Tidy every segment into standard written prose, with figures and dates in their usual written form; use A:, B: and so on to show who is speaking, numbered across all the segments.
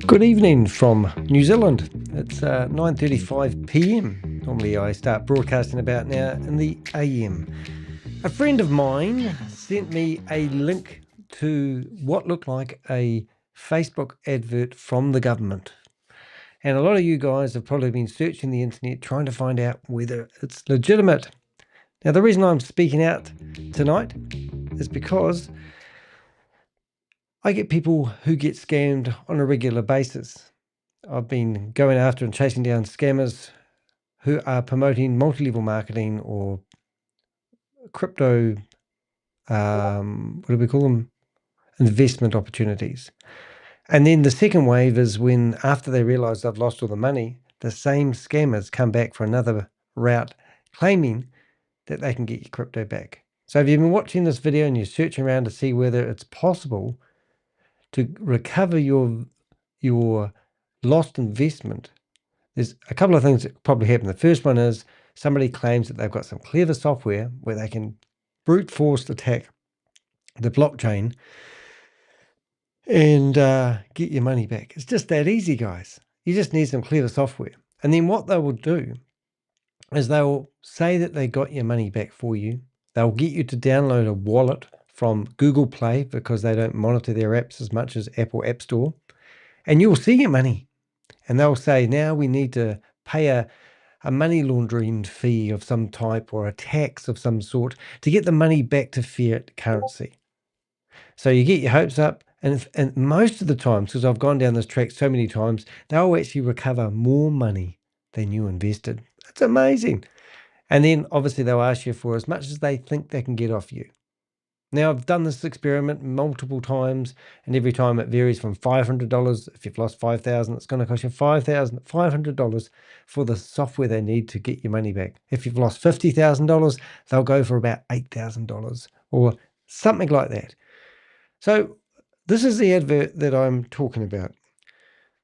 A: Good evening from New Zealand. It's 9:35 p.m. Normally I start broadcasting about now in the AM. A friend of mine sent me a link to what looked like a Facebook advert from the government. And a lot of you guys have probably been searching the internet trying to find out whether it's legitimate. Now, the reason I'm speaking out tonight is because I get people who get scammed on a regular basis. I've been going after and chasing down scammers who are promoting multi-level marketing or crypto, what do we call them? Investment opportunities. And then the second wave is when, after they realize they've lost all the money, the same scammers come back for another route, claiming that they can get your crypto back. So if you've been watching this video and you're searching around to see whether it's possible to recover your lost investment, there's a couple of things that probably happen. The first one is somebody claims that they've got some clever software where they can brute force attack the blockchain and get your money back. It's just that easy, guys. You just need some clever software. And then what they will do is they will say that they got your money back for you. They'll get you to download a wallet from Google Play because they don't monitor their apps as much as Apple App Store. And you'll see your money. And they'll say, now we need to pay a money laundering fee of some type or a tax of some sort to get the money back to fiat currency. So you get your hopes up, and most of the times, because I've gone down this track so many times, they'll actually recover more money than you invested. It's amazing. And then obviously they'll ask you for as much as they think they can get off you. Now, I've done this experiment multiple times, and every time it varies from $500. If you've lost $5,000, it's going to cost you $500 for the software they need to get your money back. If you've lost $50,000, they'll go for about $8,000 or something like that. So this is the advert that I'm talking about.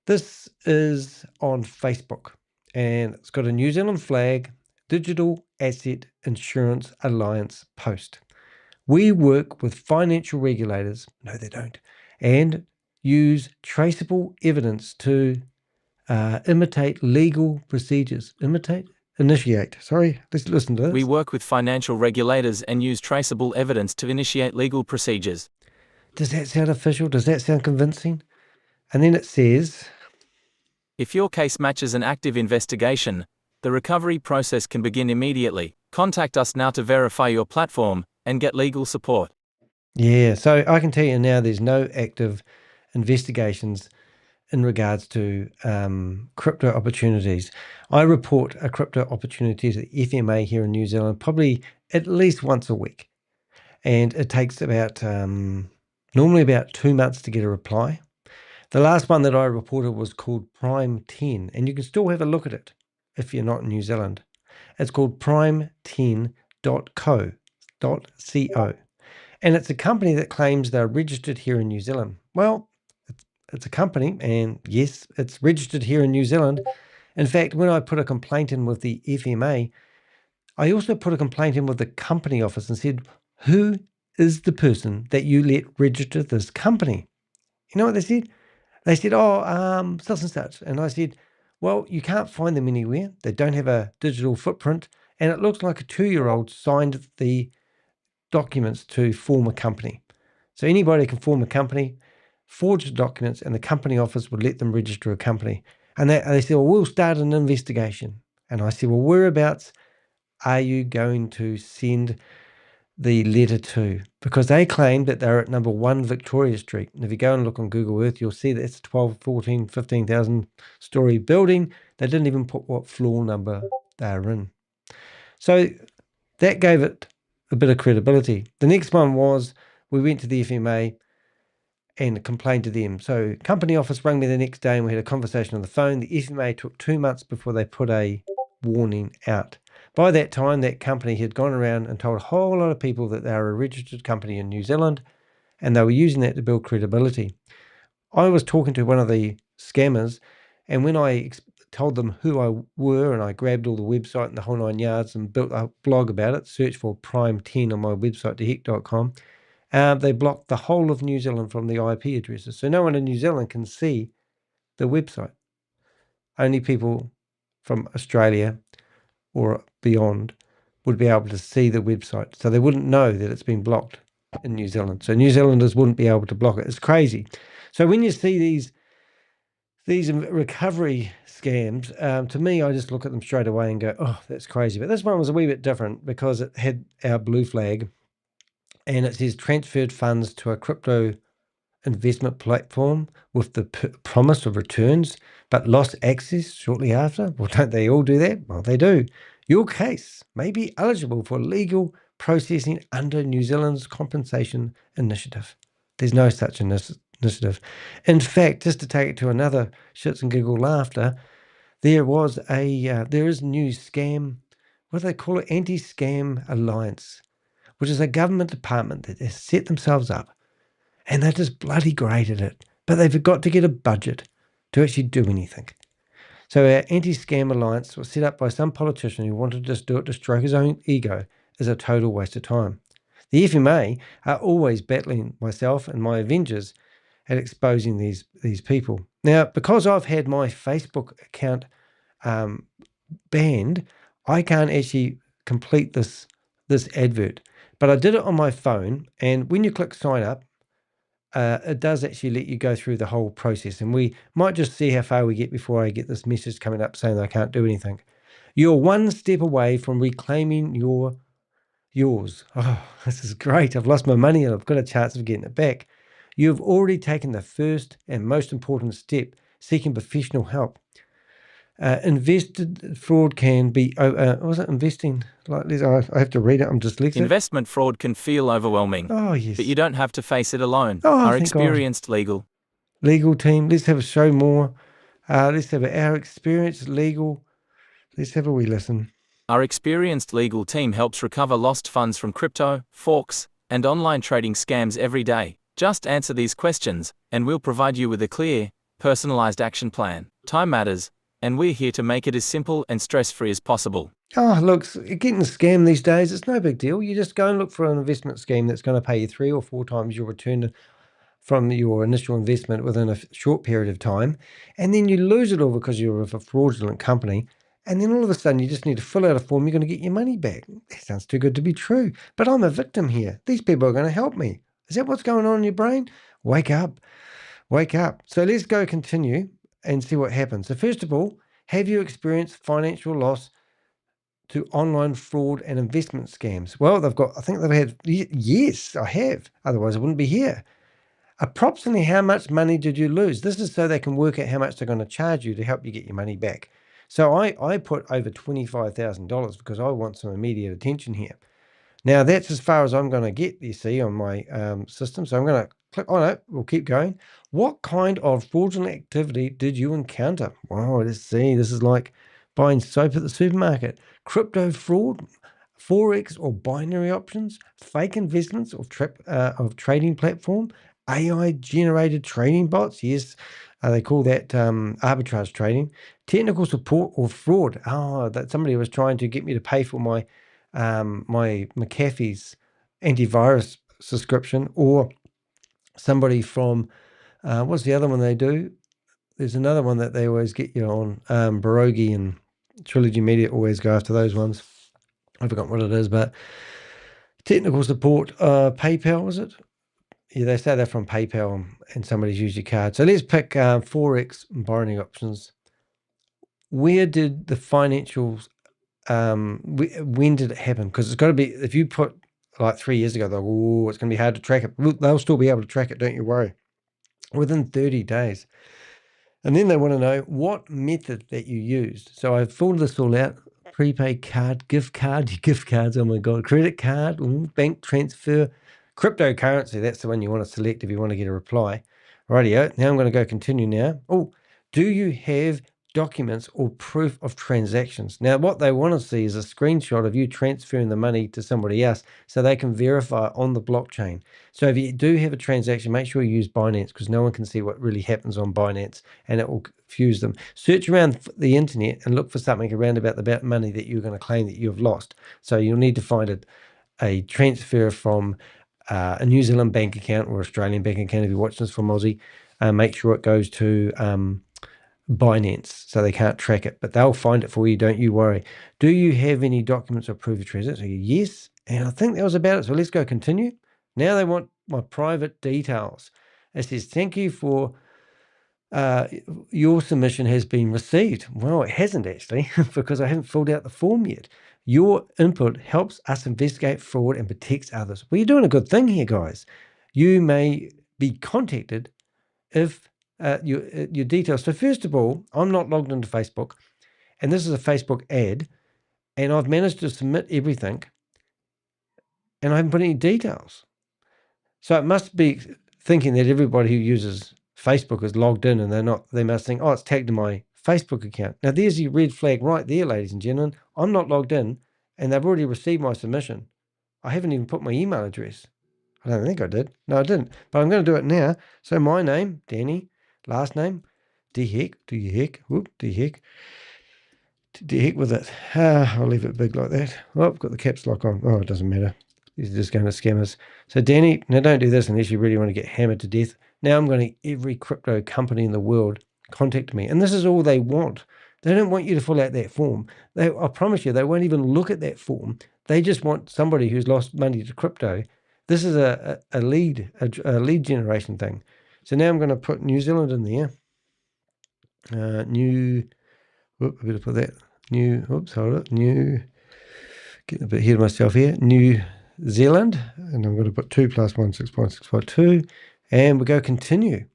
A: This is on Facebook, and it's got a New Zealand flag, Digital Asset Insurance Alliance post. We work with financial regulators, no they don't, and use traceable evidence to imitate legal procedures. Initiate. Sorry, let's listen to this.
B: We work with financial regulators and use traceable evidence to initiate legal procedures.
A: Does that sound official? Does that sound convincing? And then it says,
B: if your case matches an active investigation, the recovery process can begin immediately. Contact us now to verify your platform and get legal support.
A: Yeah, so I can tell you now there's no active investigations in regards to crypto opportunities. I report a crypto opportunities at FMA here in New Zealand probably at least once a week. And it takes about normally about 2 months to get a reply. The last one that I reported was called Prime 10, and you can still have a look at it if you're not in New Zealand. It's called prime10.co.co. And it's a company that claims they're registered here in New Zealand. Well, it's a company, and yes, it's registered here in New Zealand. In fact, when I put a complaint in with the FMA, I also put a complaint in with the company office and said, who is the person that you let register this company? You know what they said? They said, such and such. And I said, well, you can't find them anywhere. They don't have a digital footprint. And it looks like a 2-year-old signed the documents to form a company. So anybody can form a company, forge the documents, and the company office would let them register a company. And they said, well, we'll start an investigation. And I said, well, whereabouts are you going to send the letter to? Because they claimed that they're at number 1 Victoria Street. And if you go and look on Google Earth, you'll see that it's a 12, 14, 15,000 story building. They didn't even put what floor number they're in. So that gave it a bit of credibility. The next one was we went to the FMA and complained to them. So company office rang me the next day and we had a conversation on the phone. The FMA took 2 months before they put a warning out. By that time, that company had gone around and told a whole lot of people that they were a registered company in New Zealand, and they were using that to build credibility. I was talking to one of the scammers, and when I told them who I were, and I grabbed all the website and the whole 9 yards and built a blog about it, search for Prime 10 on my website, dehek.com, they blocked the whole of New Zealand from the IP addresses. So no one in New Zealand can see the website. Only people from Australia or beyond would be able to see the website. So they wouldn't know that it's been blocked in New Zealand. So New Zealanders wouldn't be able to block it. It's crazy. So when you see these recovery scams, to me, I just look at them straight away and go, oh, that's crazy. But this one was a wee bit different because it had our blue flag and it says transferred funds to a crypto investment platform with the promise of returns, but lost access shortly after. Well, don't they all do that? Well, they do. Your case may be eligible for legal processing under New Zealand's compensation initiative. There's no such initiative. In fact, just to take it to another shits and giggle laughter, there is a new scam, what do they call it? Anti-Scam Alliance, which is a government department that has set themselves up and they're just bloody great at it. But they've got to get a budget to actually do anything. So our Anti-Scam Alliance was set up by some politician who wanted to just do it to stroke his own ego is a total waste of time. The FMA are always battling myself and my Avengers at exposing these people. Now, because I've had my Facebook account banned, I can't actually complete this advert. But I did it on my phone, and when you click sign up, it does actually let you go through the whole process. And we might just see how far we get before I get this message coming up saying that I can't do anything. You're one step away from reclaiming yours. Oh, this is great. I've lost my money and I've got a chance of getting it back. You've already taken the first and most important step, seeking professional help. Invested fraud can be, was it investing like this? I have to read it. I'm dyslexic.
B: Investment fraud can feel overwhelming.
A: Oh, yes.
B: But you don't have to face it alone.
A: Oh,
B: Our
A: thank God.
B: experienced legal
A: team. Let's have a show more. Let's have our experienced legal. Let's have a wee listen.
B: Our experienced legal team helps recover lost funds from crypto, forex, and online trading scams every day. Just answer these questions, and we'll provide you with a clear, personalized action plan. Time matters, and we're here to make it as simple and stress-free as possible.
A: Oh, look, getting scammed these days, it's no big deal. You just go and look for an investment scheme that's going to pay you 3 or 4 times your return from your initial investment within a short period of time, and then you lose it all because you're with a fraudulent company, and then all of a sudden you just need to fill out a form, you're going to get your money back. That sounds too good to be true, but I'm a victim here. These people are going to help me. Is that what's going on in your brain? Wake up. Wake up. So let's go continue and see what happens. So first of all, have you experienced financial loss to online fraud and investment scams? Well, I think they've had, yes, I have. Otherwise I wouldn't be here. Approximately how much money did you lose? This is so they can work out how much they're going to charge you to help you get your money back. So I put over $25,000 because I want some immediate attention here. Now, that's as far as I'm going to get, you see, on my system. So I'm going to click on it. We'll keep going. What kind of fraudulent activity did you encounter? Wow, let's see. This is like buying soap at the supermarket. Crypto fraud, forex or binary options, fake investments of trading platform, AI-generated trading bots. Yes, they call that arbitrage trading. Technical support or fraud. Oh, that somebody was trying to get me to pay for my McAfee's antivirus subscription, or somebody from what's the other one they do? There's another one that they always get you on. Barogi and Trilogy Media always go after those ones. I forgot what it is, but technical support. PayPal, was it? Yeah, they say they're from PayPal and somebody's used your card. So let's pick forex and borrowing options. Where did the financials? When did it happen? Because it's got to be, if you put like 3 years ago, they'll go, oh, it's going to be hard to track it. Look, they'll still be able to track it, don't you worry. Within 30 days. And then they want to know what method that you used. So I've filled this all out. Prepaid card, gift cards, oh my God, credit card, bank transfer, cryptocurrency, that's the one you want to select if you want to get a reply. Rightio, now I'm going to go continue now. Oh, do you have documents or proof of transactions? Now, what they want to see is a screenshot of you transferring the money to somebody else so they can verify on the blockchain. So if you do have a transaction, make sure you use Binance because no one can see what really happens on Binance and it will confuse them. Search around the internet and look for something around about the money that you're going to claim that you've lost. So you'll need to find a transfer from a New Zealand bank account or Australian bank account if you're watching this from Aussie. Make sure it goes to Binance, so they can't track it, but they'll find it for you. Don't you worry. Do you have any documents or proof of transaction? So yes, and I think that was about it. So let's go continue. Now they want my private details. It says, thank you for your submission has been received. Well, it hasn't actually, because I haven't filled out the form yet. Your input helps us investigate fraud and protects others. Well, you're doing a good thing here, guys. You may be contacted if your details. So first of all, I'm not logged into Facebook, and this is a Facebook ad, and I've managed to submit everything, and I haven't put any details. So it must be thinking that everybody who uses Facebook is logged in, and they're not. They must think, oh, it's tagged to my Facebook account. Now there's your red flag right there, ladies and gentlemen. I'm not logged in, and they've already received my submission. I haven't even put my email address. I don't think I did. No, I didn't. But I'm going to do it now. So my name, Danny, last name, de Hek, whoop, de Hek. De Hek with it. I'll leave it big like that. Oh, I've got the caps lock on. Oh, it doesn't matter. These are just going to scam us. So Danny, now don't do this unless you really want to get hammered to death. Now I'm going to every crypto company in the world contact me. And this is all they want. They don't want you to fill out that form. I promise you, they won't even look at that form. They just want somebody who's lost money to crypto. This is a lead generation thing. So now I'm going to put New Zealand in there. I better put that. Getting a bit ahead of myself here. New Zealand. And I'm going to put 2 + 1, 6.652. And we go continue.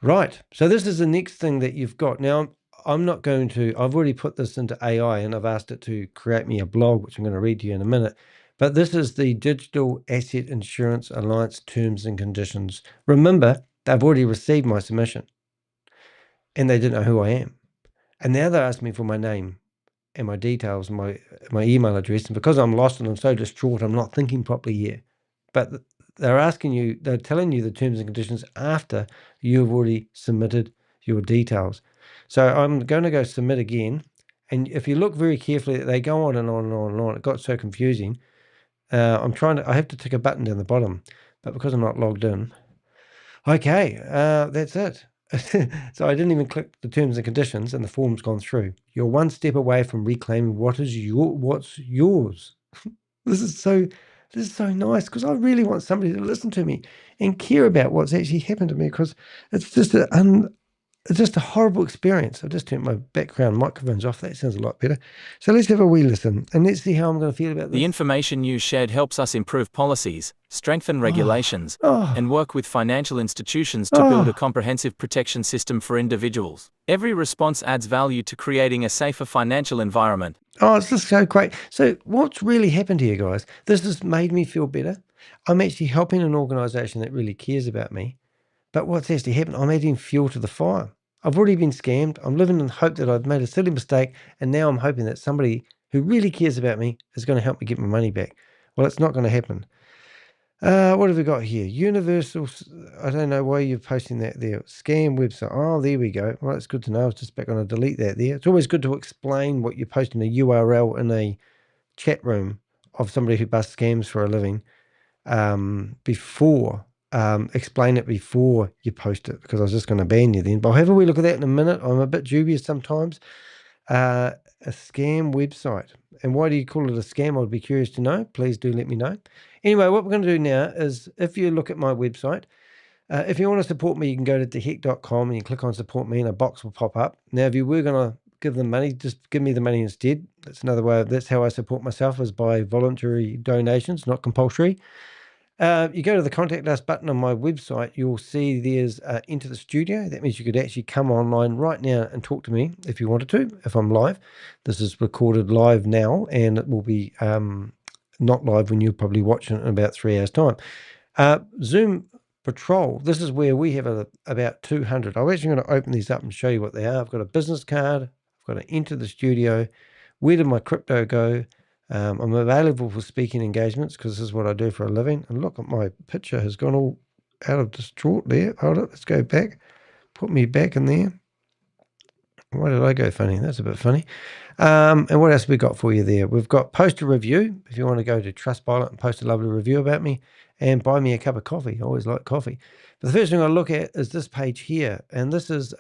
A: Right. So this is the next thing that you've got. Now, I'm not going to, I've already put this into AI and I've asked it to create me a blog, which I'm going to read to you in a minute. But this is the Digital Asset Insurance Alliance terms and conditions. Remember, they've already received my submission and they didn't know who I am. And now they're asking me for my name and my details and my email address. And because I'm lost and I'm so distraught, I'm not thinking properly here. But they're telling you the terms and conditions after you've already submitted your details. So I'm going to go submit again. And if you look very carefully, they go on and on and on and on. It got so confusing. I have to tick a button down the bottom, but because I'm not logged in. Okay, that's it. So I didn't even click the terms and conditions and the form's gone through. You're one step away from reclaiming what's yours. This is so nice because I really want somebody to listen to me and care about what's actually happened to me, because it's just a horrible experience. I've just turned my background microphones off. That sounds a lot better. So let's have a wee listen and let's see how I'm going to feel about this.
B: The information you shared helps us improve policies, strengthen regulations, and work with financial institutions to build a comprehensive protection system for individuals. Every response adds value to creating a safer financial environment.
A: Oh, it's just so great. So what's really happened here, guys? This has made me feel better. I'm actually helping an organization that really cares about me. But what's actually happened, I'm adding fuel to the fire. I've already been scammed. I'm living in hope that I've made a silly mistake. And now I'm hoping that somebody who really cares about me is going to help me get my money back. Well, it's not going to happen. What have we got here? Universal, I don't know why you're posting that there. Scam website. Oh, there we go. Well, it's good to know. I was just back on to delete that there. It's always good to explain what you're posting, a URL in a chat room of somebody who busts scams for a living before. Explain it before you post it, because I was just going to ban you then. But I'll have a wee look at that in a minute. I'm a bit dubious sometimes. A scam website. And why do you call it a scam? I'd be curious to know. Please do let me know. Anyway, what we're going to do now is, if you look at my website, if you want to support me, you can go to dehek.com and you click on support me and a box will pop up. Now, if you were going to give them money, just give me the money instead. That's another way. That's how I support myself, is by voluntary donations, not compulsory. You go to the contact us button on my website, you'll see there's enter the studio. That means you could actually come online right now and talk to me if you wanted to, if I'm live. This is recorded live now, and it will be not live when you're probably watching it in about 3 hours time. Zoom Patrol, this is where we have about 200. I'm actually going to open these up and show you what they are. I've got a business card. I've got to enter the studio. Where did my crypto go? I'm available for speaking engagements because this is what I do for a living. And look at my picture has gone all out of distraught there. Hold it. Let's go back. Put me back in there. Why did I go funny? That's a bit funny. And what else have we got for you there? We've got post a review. If you want to go to Trustpilot and post a lovely review about me, and buy me a cup of coffee. I always like coffee. But the first thing I look at is this page here. And this is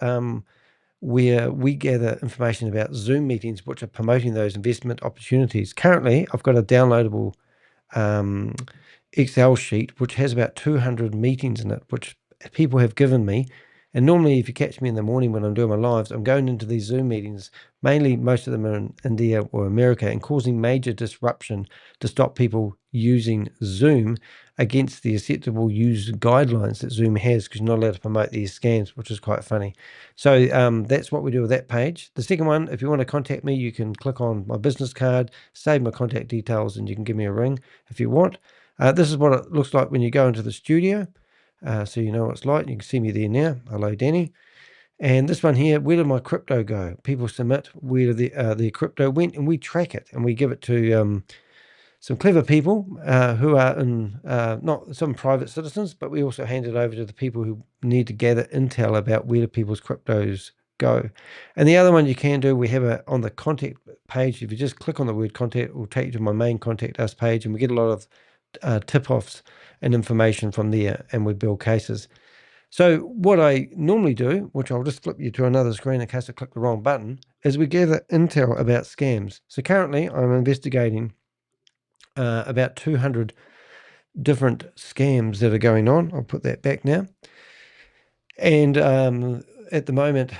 A: where we gather information about Zoom meetings which are promoting those investment opportunities. Currently, I've got a downloadable Excel sheet which has about 200 meetings in it, which people have given me. And normally, if you catch me in the morning when I'm doing my lives, I'm going into these Zoom meetings. Mainly, most of them are in India or America, and causing major disruption to stop people using Zoom against the acceptable use guidelines that Zoom has, because you're not allowed to promote these scams, which is quite funny. So that's what we do with that page. The second one, if you want to contact me, you can click on my business card, save my contact details, and you can give me a ring if you want. This is what it looks like when you go into the studio. So you know what it's like. You can see me there now. Hello, Danny. And this one here, where did my crypto go? People submit where the crypto went, and we track it, and we give it to some clever people who are in not some private citizens, but we also hand it over to the people who need to gather intel about where do people's cryptos go. And the other one you can do, we have on the contact page. If you just click on the word contact, it will take you to my main contact us page, and we get a lot of tip-offs and information from there, and we build cases. So what I normally do, which I'll just flip you to another screen in case I click the wrong button, is we gather intel about scams. So currently I'm investigating about 200 different scams that are going on. I'll put that back now. And at the moment,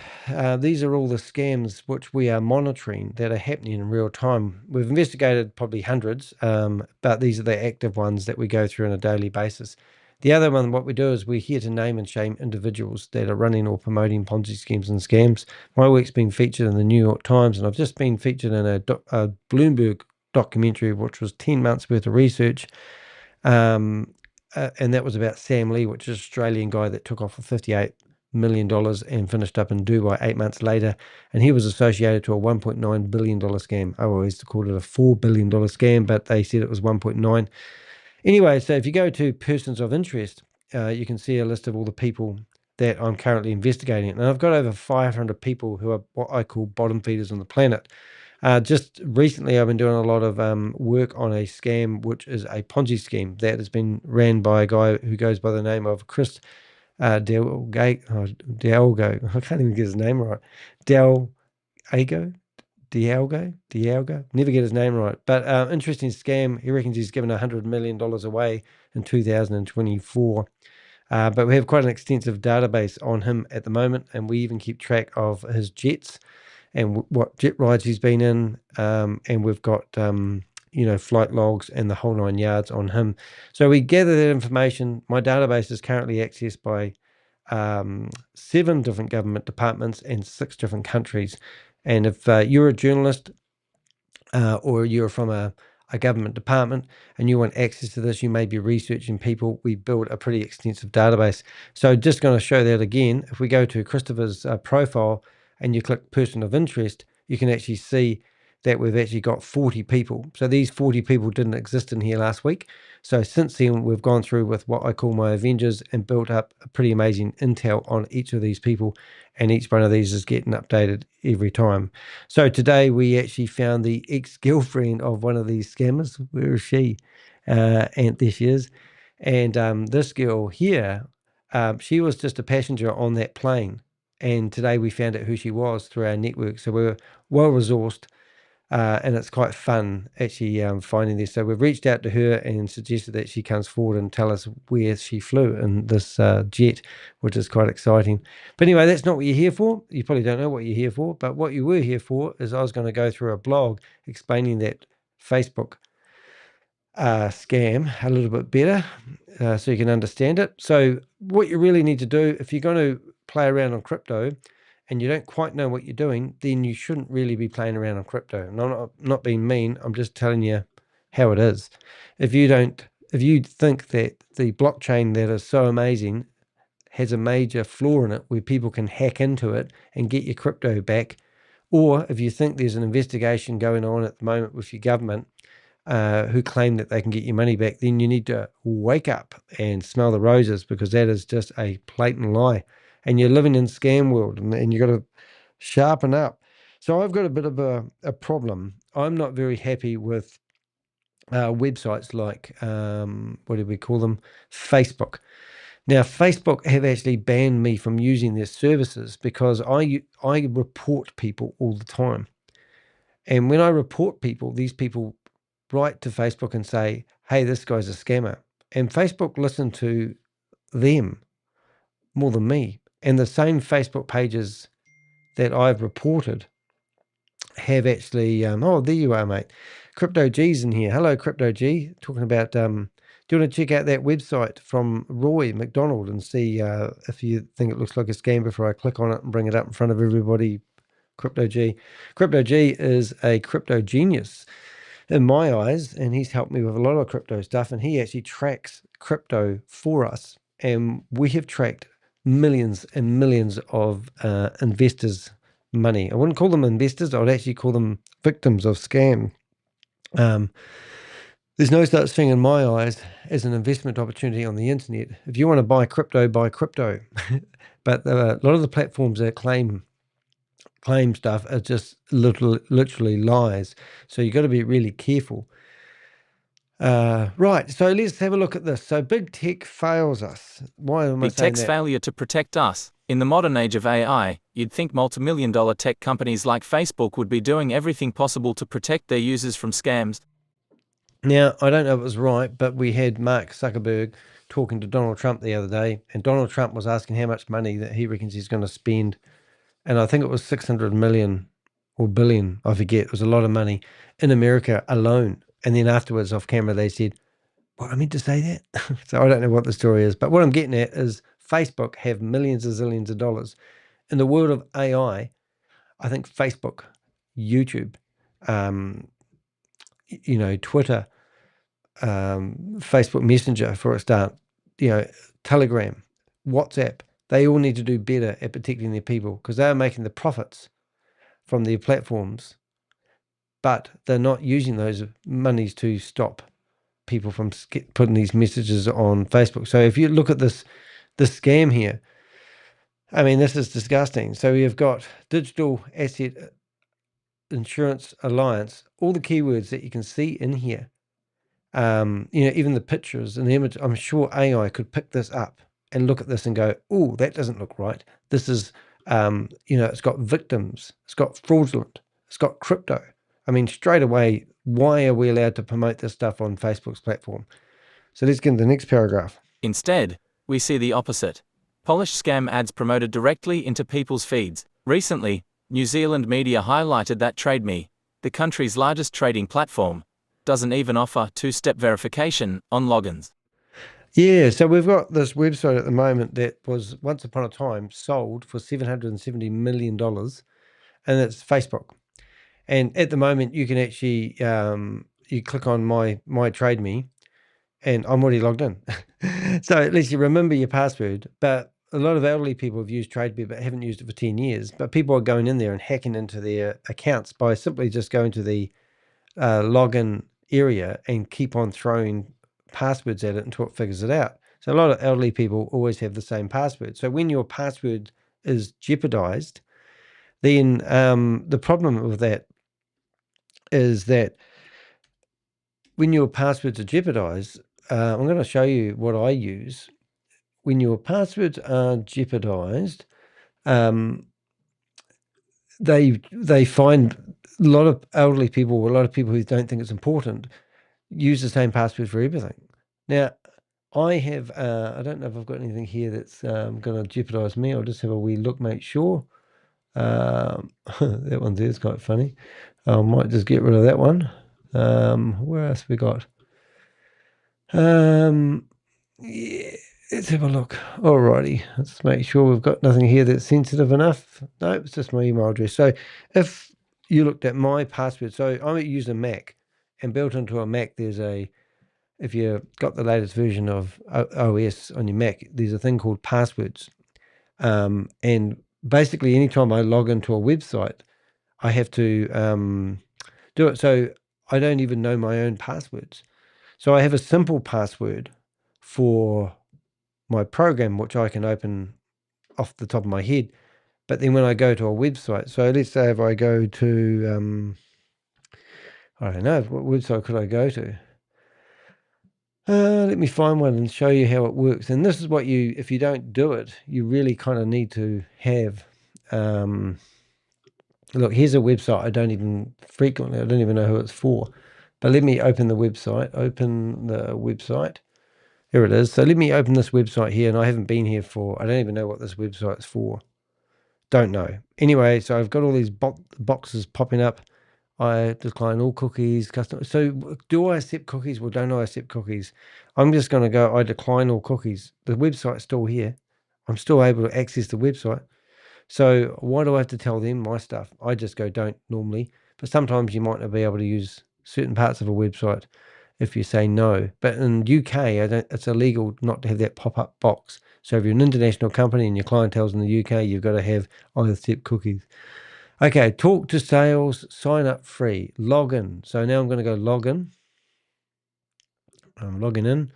A: these are all the scams which we are monitoring that are happening in real time. We've investigated probably hundreds, but these are the active ones that we go through on a daily basis. The other one, what we do is we're here to name and shame individuals that are running or promoting Ponzi schemes and scams. My work's been featured in the New York Times, and I've just been featured in a Bloomberg documentary, which was 10 months worth of research. And that was about Sam Lee, which is an Australian guy that took off for $58 million and finished up in Dubai 8 months later. And he was associated to a $1.9 billion scam. I always called it a $4 billion scam, but they said it was 1.9. Anyway, so if you go to persons of interest, you can see a list of all the people that I'm currently investigating. And I've got over 500 people who are what I call bottom feeders on the planet. Just recently, I've been doing a lot of work on a scam, which is a Ponzi scheme that has been ran by a guy who goes by the name of Chris Dialgo. I can't even get his name right. Dialgo. Never get his name right. But interesting scam. He reckons he's given $100 million away in 2024. But we have quite an extensive database on him at the moment, and we even keep track of his jets and what jet rides he's been in, and we've got flight logs and the whole 9 yards on him. So we gather that information. My database is currently accessed by 7 different government departments and 6 different countries. And if you're a journalist or you're from a government department and you want access to this, you may be researching people. We build a pretty extensive database. So just going to show that again. If we go to Christopher's profile and you click person of interest, you can actually see that we've actually got 40 people. So these 40 people didn't exist in here last week. So since then, we've gone through with what I call my Avengers and built up a pretty amazing intel on each of these people. And each one of these is getting updated every time. So today we actually found the ex-girlfriend of one of these scammers. Where is she? And there she is. And this girl here, she was just a passenger on that plane. And today we found out who she was through our network. So we're well resourced, and it's quite fun actually finding this. So we've reached out to her and suggested that she comes forward and tell us where she flew in this jet, which is quite exciting. But anyway, that's not what you're here for. You probably don't know what you're here for, but what you were here for is I was going to go through a blog explaining that Facebook scam a little bit better, so you can understand it. So what you really need to do, if you're going to play around on crypto and you don't quite know what you're doing, then you shouldn't really be playing around on crypto. And I'm not being mean, I'm just telling you how it is. If you think that the blockchain that is so amazing has a major flaw in it where people can hack into it and get your crypto back, or if you think there's an investigation going on at the moment with your government who claim that they can get your money back, then you need to wake up and smell the roses, because that is just a blatant lie. And you're living in scam world, and you got to sharpen up. So I've got a bit of a problem. I'm not very happy with websites like, what do we call them? Facebook. Now, Facebook have actually banned me from using their services because I report people all the time. And when I report people, these people write to Facebook and say, hey, this guy's a scammer. And Facebook listen to them more than me. And the same Facebook pages that I've reported have actually, oh, there you are, mate. Crypto G's in here. Hello, Crypto G. Talking about, do you want to check out that website from Roy McDonald and see if you think it looks like a scam before I click on it and bring it up in front of everybody? Crypto G. Crypto G is a crypto genius in my eyes, and he's helped me with a lot of crypto stuff, and he actually tracks crypto for us. And we have tracked millions and millions of investors' money. I wouldn't call them investors. I would actually call them victims of scam. There's no such thing in my eyes as an investment opportunity on the internet. If you want to buy crypto, buy crypto. But a lot of the platforms that claim stuff are just literally lies. So you've got to be really careful. Right, so let's have a look at this. So big tech fails us. Why am I
B: Big
A: saying
B: tech's
A: that?
B: failure to protect us. In the modern age of AI, you'd think multi-million-dollar tech companies like Facebook would be doing everything possible to protect their users from scams.
A: Now, I don't know if it was right, but we had Mark Zuckerberg talking to Donald Trump the other day, and Donald Trump was asking how much money that he reckons he's going to spend. And I think it was 600 million or billion, I forget. It was a lot of money in America alone. And then afterwards, off camera, they said, well, I meant to say that. So I don't know what the story is. But what I'm getting at is Facebook have millions and zillions of dollars. In the world of AI, I think Facebook, YouTube, Twitter, Facebook Messenger for a start, Telegram, WhatsApp, they all need to do better at protecting their people because they are making the profits from their platforms, but they're not using those monies to stop people from putting these messages on Facebook. So if you look at this scam here, I mean, this is disgusting. So we have got Digital Asset Insurance Alliance, all the keywords that you can see in here. Even the pictures and the image, I'm sure AI could pick this up and look at this and go, oh, that doesn't look right. This is, it's got victims, it's got fraudulent, it's got crypto. I mean, straight away, why are we allowed to promote this stuff on Facebook's platform? So let's get into the next paragraph.
B: Instead, we see the opposite. Polished scam ads promoted directly into people's feeds. Recently, New Zealand media highlighted that TradeMe, the country's largest trading platform, doesn't even offer two-step verification on logins.
A: Yeah, so we've got this website at the moment that was once upon a time sold for $770 million, and it's Facebook. And at the moment, you can actually you click on my TradeMe, and I'm already logged in. So at least you remember your password. But a lot of elderly people have used TradeMe but haven't used it for 10 years. But people are going in there and hacking into their accounts by simply just going to the login area and keep on throwing passwords at it until it figures it out. So a lot of elderly people always have the same password. So when your password is jeopardized, then the problem with that is that when your passwords are jeopardized, I'm going to show you what I use. When your passwords are jeopardized, they find a lot of elderly people, or a lot of people who don't think it's important, use the same password for everything. Now, I have, I don't know if I've got anything here that's going to jeopardize me. I'll just have a wee look, make sure. That one there is quite funny. I might just get rid of that one. Where else we got? Yeah, let's have a look. Alrighty, let's make sure we've got nothing here that's sensitive enough. No, it's just my email address. So if you looked at my password, so I use a Mac, and built into a Mac, if you've got the latest version of OS on your Mac, there's a thing called passwords. And basically, anytime I log into a website, I have to do it. So I don't even know my own passwords. So I have a simple password for my program, which I can open off the top of my head. But then when I go to a website, so let's say if I go to, I don't know, what website could I go to? Let me find one and show you how it works. And this is what if you don't do it, you really kind of need to have. Look, here's a website I don't even know who it's for. But let me open the website. Open the website. Here it is. So let me open this website here, and I haven't been here I don't even know what this website's for. Don't know. Anyway, so I've got all these boxes popping up. I decline all cookies, custom. So do I accept cookies? Well, don't I accept cookies? I'm just going to go, I decline all cookies. The website's still here. I'm still able to access the website. So why do I have to tell them my stuff? I just go don't normally. But sometimes you might not be able to use certain parts of a website if you say no. But in UK, it's illegal not to have that pop-up box. So if you're an international company and your clientele's in the UK, you've got to have I accept cookies. Okay, talk to sales, sign up free, log in. So now I'm going to go log in. I'm logging in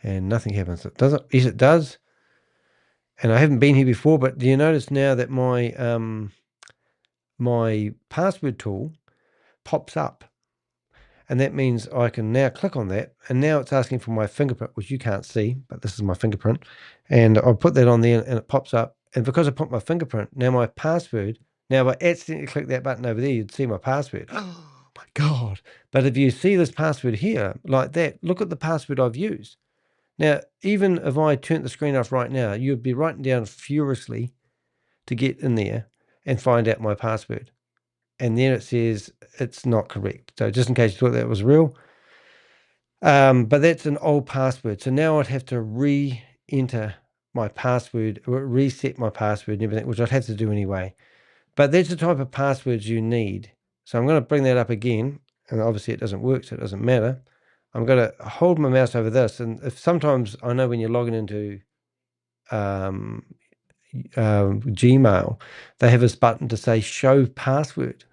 A: and nothing happens. Does it? Yes, it does. And I haven't been here before, but do you notice now that my password tool pops up? And that means I can now click on that. And now it's asking for my fingerprint, which you can't see, but this is my fingerprint. And I'll put that on there and it pops up. And because I put my fingerprint, now my password, now if I accidentally click that button over there, you'd see my password. Oh my God. But if you see this password here, like that, look at the password I've used. Now, even if I turned the screen off right now, you'd be writing down furiously to get in there and find out my password. And then it says it's not correct. So just in case you thought that was real. But that's an old password. So now I'd have to re-enter my password, or reset my password and everything, which I'd have to do anyway. But that's the type of passwords you need. So I'm going to bring that up again. And obviously it doesn't work, so it doesn't matter. I'm going to hold my mouse over this. And if sometimes I know when you're logging into Gmail, they have this button to say show password.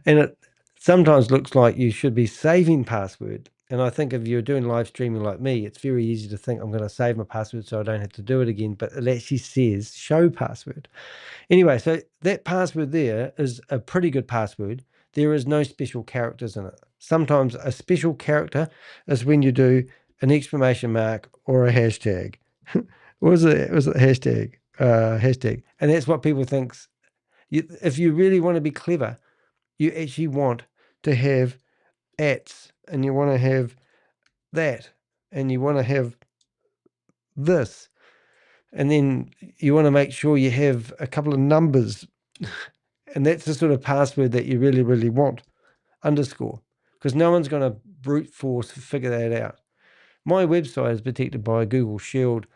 A: And it sometimes looks like you should be saving password. And I think if you're doing live streaming like me, it's very easy to think I'm going to save my password so I don't have to do it again. But it actually says show password. Anyway, so that password there is a pretty good password. There is no special characters in it. Sometimes a special character is when you do an exclamation mark or a hashtag. What was it? Was it hashtag? Hashtag. And that's what people think. If you really want to be clever, you actually want to have ats, and you want to have that, and you want to have this, and then you want to make sure you have a couple of numbers. And that's the sort of password that you really, really want. Underscore. Because no one's going to brute force figure that out. My website is protected by Google Shield,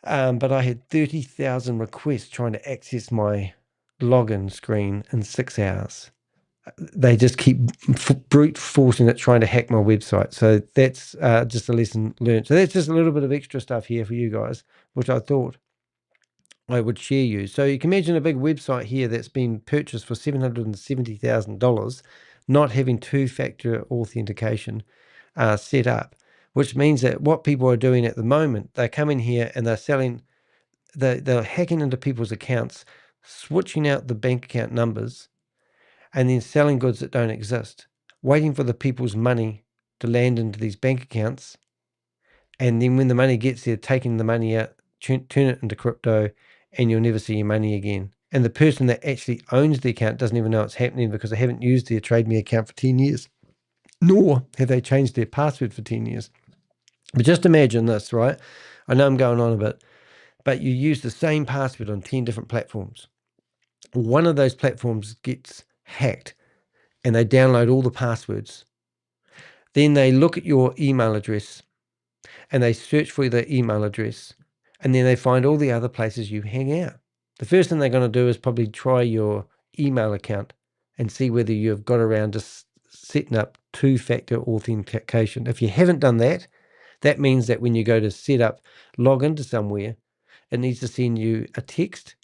A: but I had 30,000 requests trying to access my login screen in 6 hours. They just keep brute forcing it, trying to hack my website. So that's just a lesson learned. So that's just a little bit of extra stuff here for you guys, which I thought I would share you. So you can imagine a big website here that's been purchased for $770,000, not having two-factor authentication set up, which means that what people are doing at the moment, they come in here and they're hacking into people's accounts, switching out the bank account numbers, and then selling goods that don't exist, waiting for the people's money to land into these bank accounts. And then when the money gets there, taking the money out, turn it into crypto, and you'll never see your money again. And the person that actually owns the account doesn't even know it's happening because they haven't used their TradeMe account for 10 years, nor have they changed their password for 10 years. But just imagine this, right? I know I'm going on a bit, but you use the same password on 10 different platforms. One of those platforms gets hacked and they download all the passwords. Then they look at your email address and they search for the email address, and then they find all the other places you hang out. The first thing they're going to do is probably try your email account and see whether you've got around to setting up two-factor authentication. If you haven't done that, that means that when you go to set up, log into somewhere, it needs to send you a text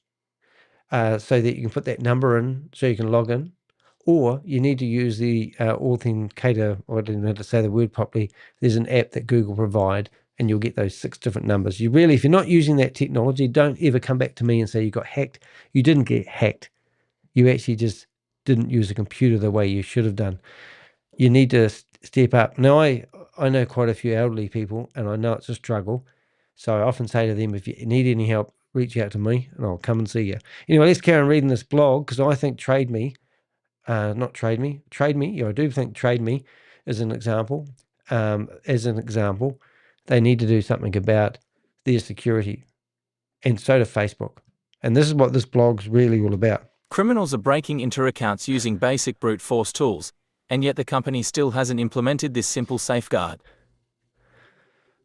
A: so that you can put that number in so you can log in. Or you need to use the authenticator, or I didn't know how to say the word properly. There's an app that Google provide, and you'll get those 6 different numbers. You really, if you're not using that technology, don't ever come back to me and say you got hacked. You didn't get hacked. You actually just didn't use a computer the way you should have done. You need to step up. Now, I know quite a few elderly people, and I know it's a struggle. So I often say to them, if you need any help, reach out to me, and I'll come and see you. Anyway, let's carry on reading this blog, because I think Trade Me, yeah, I do think Trade Me is an example. They need to do something about their security, and so do Facebook. And this is what this blog's really all about.
B: Criminals are breaking into accounts using basic brute force tools, and yet the company still hasn't implemented this simple safeguard.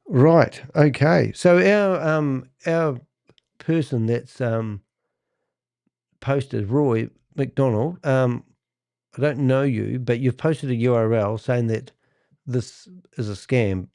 A: Right. Okay. So our person that's posted, Roy McDonald, I don't know you, but you've posted a URL saying that this is a scam,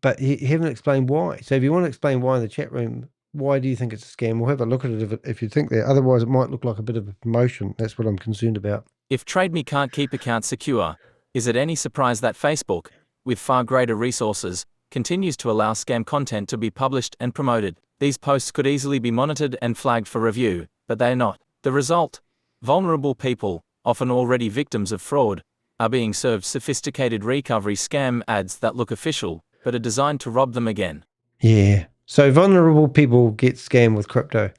A: but you haven't explained why. So if you want to explain why in the chat room, why do you think it's a scam? We'll have a look at it if you think that. Otherwise, it might look like a bit of a promotion. That's what I'm concerned about.
B: If TradeMe can't keep accounts secure, is it any surprise that Facebook, with far greater resources, continues to allow scam content to be published and promoted? These posts could easily be monitored and flagged for review, but they are not. The result? Vulnerable people, often already victims of fraud, are being served sophisticated recovery scam ads that look official, but are designed to rob them again.
A: Yeah. So vulnerable people get scammed with crypto.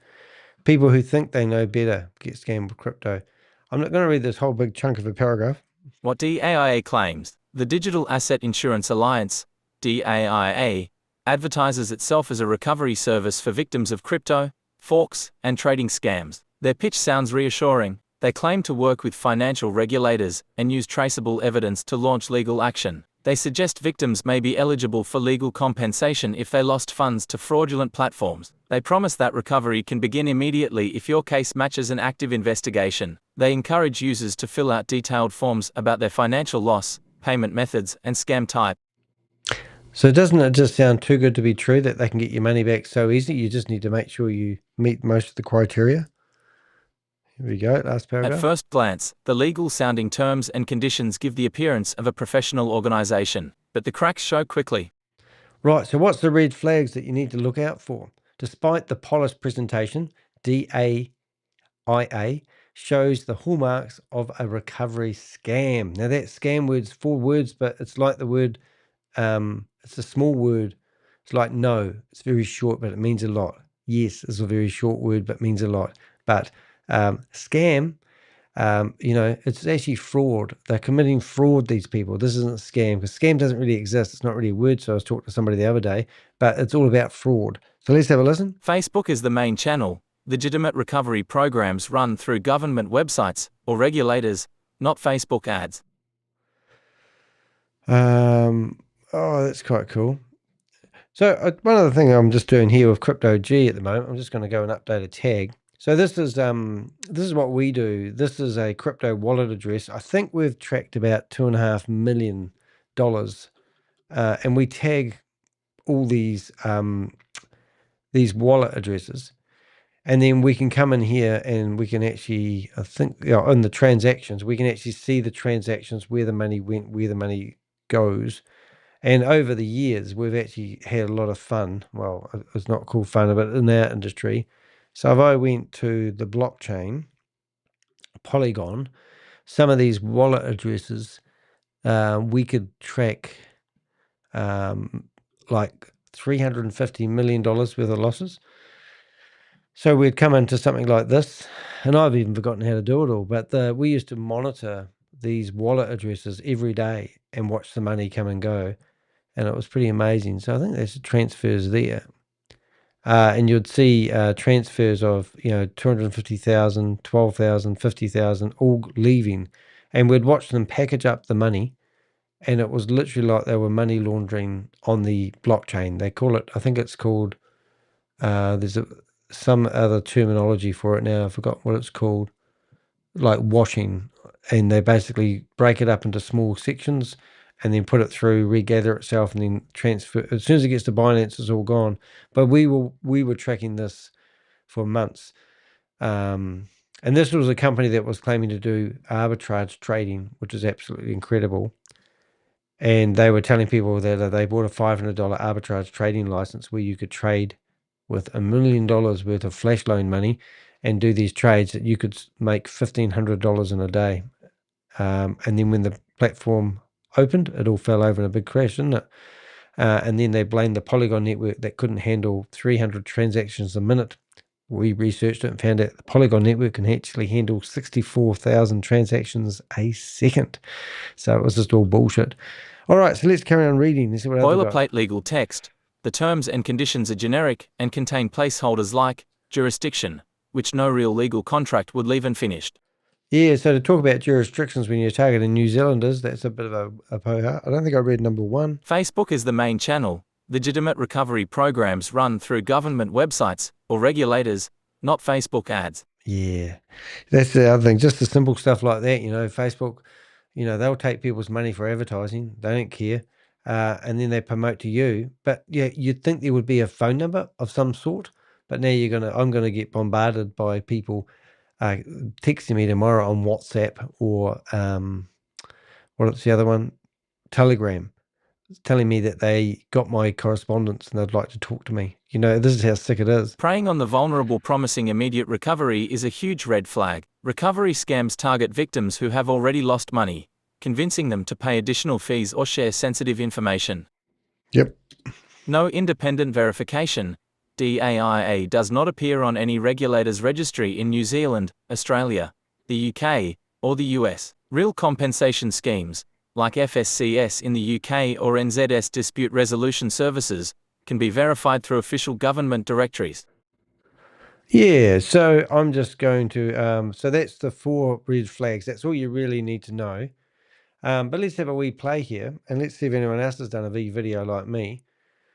A: People who think they know better get scammed with crypto. I'm not going to read this whole big chunk of a paragraph.
B: What DAIA claims, the Digital Asset Insurance Alliance, DAIA, advertises itself as a recovery service for victims of crypto, forex, and trading scams. Their pitch sounds reassuring. They claim to work with financial regulators and use traceable evidence to launch legal action. They suggest victims may be eligible for legal compensation if they lost funds to fraudulent platforms. They promise that recovery can begin immediately if your case matches an active investigation. They encourage users to fill out detailed forms about their financial loss, payment methods, and scam type.
A: So doesn't it just sound too good to be true that they can get your money back so easy? You just need to make sure you meet most of the criteria. Here we go, last paragraph.
B: At first glance, the legal-sounding terms and conditions give the appearance of a professional organization, but the cracks show quickly.
A: Right, so what's the red flags that you need to look out for? Despite the polished presentation, DAIA shows the hallmarks of a recovery scam. Now that scam word's 4 words, but it's like the word, it's a small word. It's like no, it's very short, but it means a lot. Yes, it's a very short word, but means a lot. But scam, it's actually fraud. They're committing fraud, these people. This isn't a scam, because scam doesn't really exist. It's not really a word. So I was talking to somebody the other day, but it's all about fraud. So let's have a listen.
B: Facebook is the main channel. Legitimate recovery programs run through government websites or regulators, not Facebook ads.
A: Oh, that's quite cool. So one other thing I'm just doing here with Crypto G at the moment, I'm just going to go and update a tag. So this is what we do. This is a crypto wallet address. I think we've tracked about $2.5 million, and we tag all these wallet addresses, and then we can come in here and we can actually, I think, in the transactions, we can actually see the transactions, where the money went, where the money goes. And over the years, we've actually had a lot of fun. Well, it's not called fun, but in our industry. So if I went to the blockchain, Polygon, some of these wallet addresses, we could track like $350 million worth of losses. So we'd come into something like this, and I've even forgotten how to do it all, but we used to monitor these wallet addresses every day and watch the money come and go. And it was pretty amazing. So I think there's transfers there. And you'd see transfers of, 250,000, 12,000, 50,000, all leaving. And we'd watch them package up the money. And it was literally like they were money laundering on the blockchain. They call it, I think it's called, there's some other terminology for it now. I forgot what it's called, like washing. And they basically break it up into small sections and then put it through, regather itself, and then transfer. As soon as it gets to Binance, it's all gone. But we were tracking this for months. And this was a company that was claiming to do arbitrage trading, which is absolutely incredible. And they were telling people that they bought a $500 arbitrage trading license where you could trade with $1 million worth of flash loan money and do these trades that you could make $1,500 in a day. And then when the platform opened, it all fell over in a big crash, didn't it? And then they blamed the Polygon network that couldn't handle 300 transactions a minute. We researched it and found out the Polygon network can actually handle 64,000 transactions a second. So it was just all bullshit. All right, so let's carry on reading. Let's see what other got.
B: Boilerplate legal text. The terms and conditions are generic and contain placeholders like jurisdiction, which no real legal contract would leave unfinished.
A: Yeah, so to talk about jurisdictions when you're targeting New Zealanders, that's a bit of a poha. I don't think I read number 1.
B: Facebook is the main channel. Legitimate recovery programs run through government websites or regulators, not Facebook ads.
A: Yeah, that's the other thing. Just the simple stuff like that, Facebook, they'll take people's money for advertising. They don't care. And then they promote to you. But yeah, you'd think there would be a phone number of some sort. But now I'm going to get bombarded by people texting me tomorrow on WhatsApp or what's the other one? Telegram, telling me that they got my correspondence and they'd like to talk to me. This is how sick it is.
B: Preying on the vulnerable promising immediate recovery is a huge red flag. Recovery scams target victims who have already lost money, convincing them to pay additional fees or share sensitive information.
A: Yep.
B: No independent verification. DAIA does not appear on any regulator's registry in New Zealand, Australia, the UK, or the US. Real compensation schemes, like FSCS in the UK or NZS Dispute Resolution Services, can be verified through official government directories.
A: Yeah, so I'm just going to, so that's the 4 red flags. That's all you really need to know. But let's have a wee play here, and let's see if anyone else has done a video like me.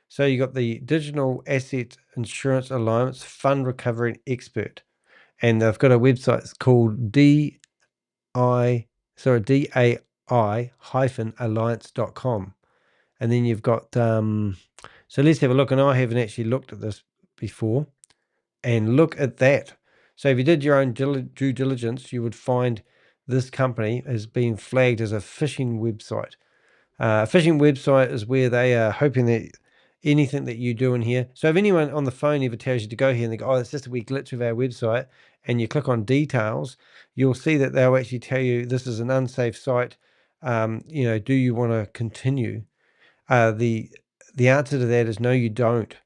A: So you got the Digital Asset Insurance Alliance Fund Recovery Expert, and they've got a website. It's called DAI-alliance.com. And then you've got, so let's have a look. And I haven't actually looked at this before. And look at that. So if you did your own due diligence, you would find this company has been flagged as a phishing website. A phishing website is where they are hoping that anything that you do in here. So if anyone on the phone ever tells you to go here and they go, oh, it's just a wee glitch of our website, and you click on details, you'll see that they'll actually tell you this is an unsafe site. Do you want to continue? The answer to that is no, you don't.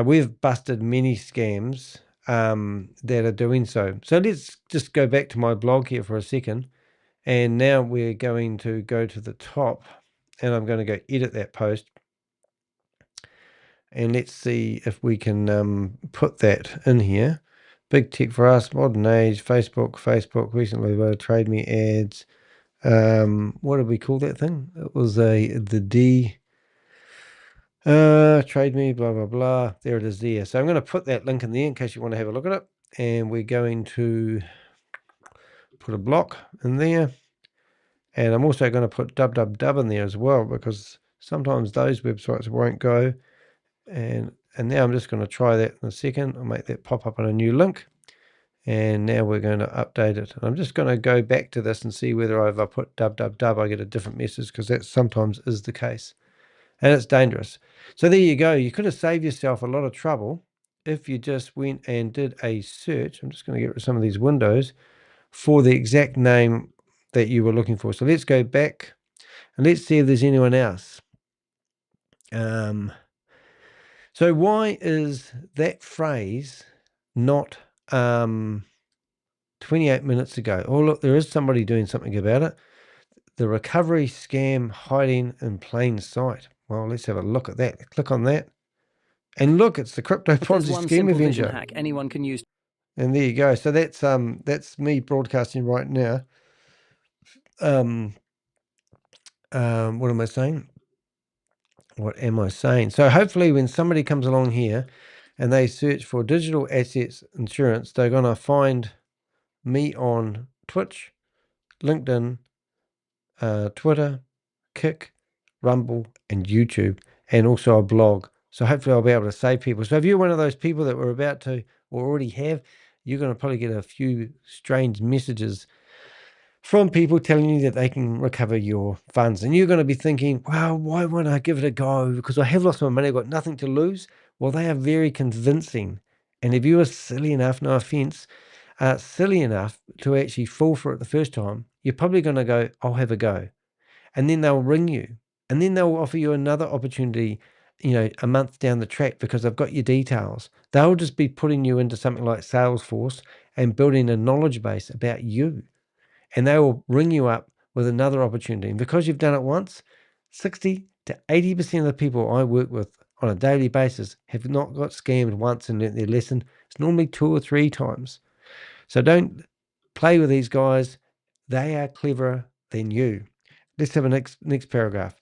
A: We've busted many scams that are doing so. So let's just go back to my blog here for a second. And now we're going to go to the top, and I'm going to go edit that post. And let's see if we can put that in here. Big tech for us, modern age, Facebook, recently trade me ads. What did we call that thing? It was trade me, blah, blah, blah. There it is there. So I'm going to put that link in there in case you want to have a look at it. And we're going to put a block in there. And I'm also going to put www in there as well, because sometimes those websites won't go. And now I'm just going to try that in a second. I'll make that pop up on a new link. And now we're going to update it. And I'm just going to go back to this and see whether if I put www, I get a different message, because that sometimes is the case. And it's dangerous. So there you go. You could have saved yourself a lot of trouble if you just went and did a search. I'm just going to get rid of some of these windows for the exact name that you were looking for. So let's go back and let's see if there's anyone else. So why is that phrase not 28 minutes ago? Oh, look, there is somebody doing something about it. The recovery scam hiding in plain sight. Well, let's have a look at that. Click on that. And look, it's the Crypto Ponzi Scheme Avenger.
C: Hack anyone can use.
A: And there you go. So that's me broadcasting right now. What am I saying? What am I saying? So hopefully when somebody comes along here and they search for digital assets insurance, they're going to find me on Twitch, LinkedIn, Twitter, Kick, Rumble, and YouTube, and also a blog. So hopefully I'll be able to save people. So if you're one of those people that were about to or already have, you're going to probably get a few strange messages from people telling you that they can recover your funds. And you're going to be thinking, well, why won't I give it a go? Because I have lost my money, I've got nothing to lose. Well, they are very convincing. And if you are silly enough, no offense, silly enough to actually fall for it the first time, you're probably going to go, I'll have a go. and then they'll ring you, and then they'll offer you another opportunity, a month down the track because they've got your details. They'll just be putting you into something like Salesforce and building a knowledge base about you, and they will ring you up with another opportunity. And because you've done it once, 60 to 80% of the people I work with on a daily basis have not got scammed once and learnt their lesson. It's normally 2 or 3 times. So don't play with these guys. They are cleverer than you. Let's have a next paragraph.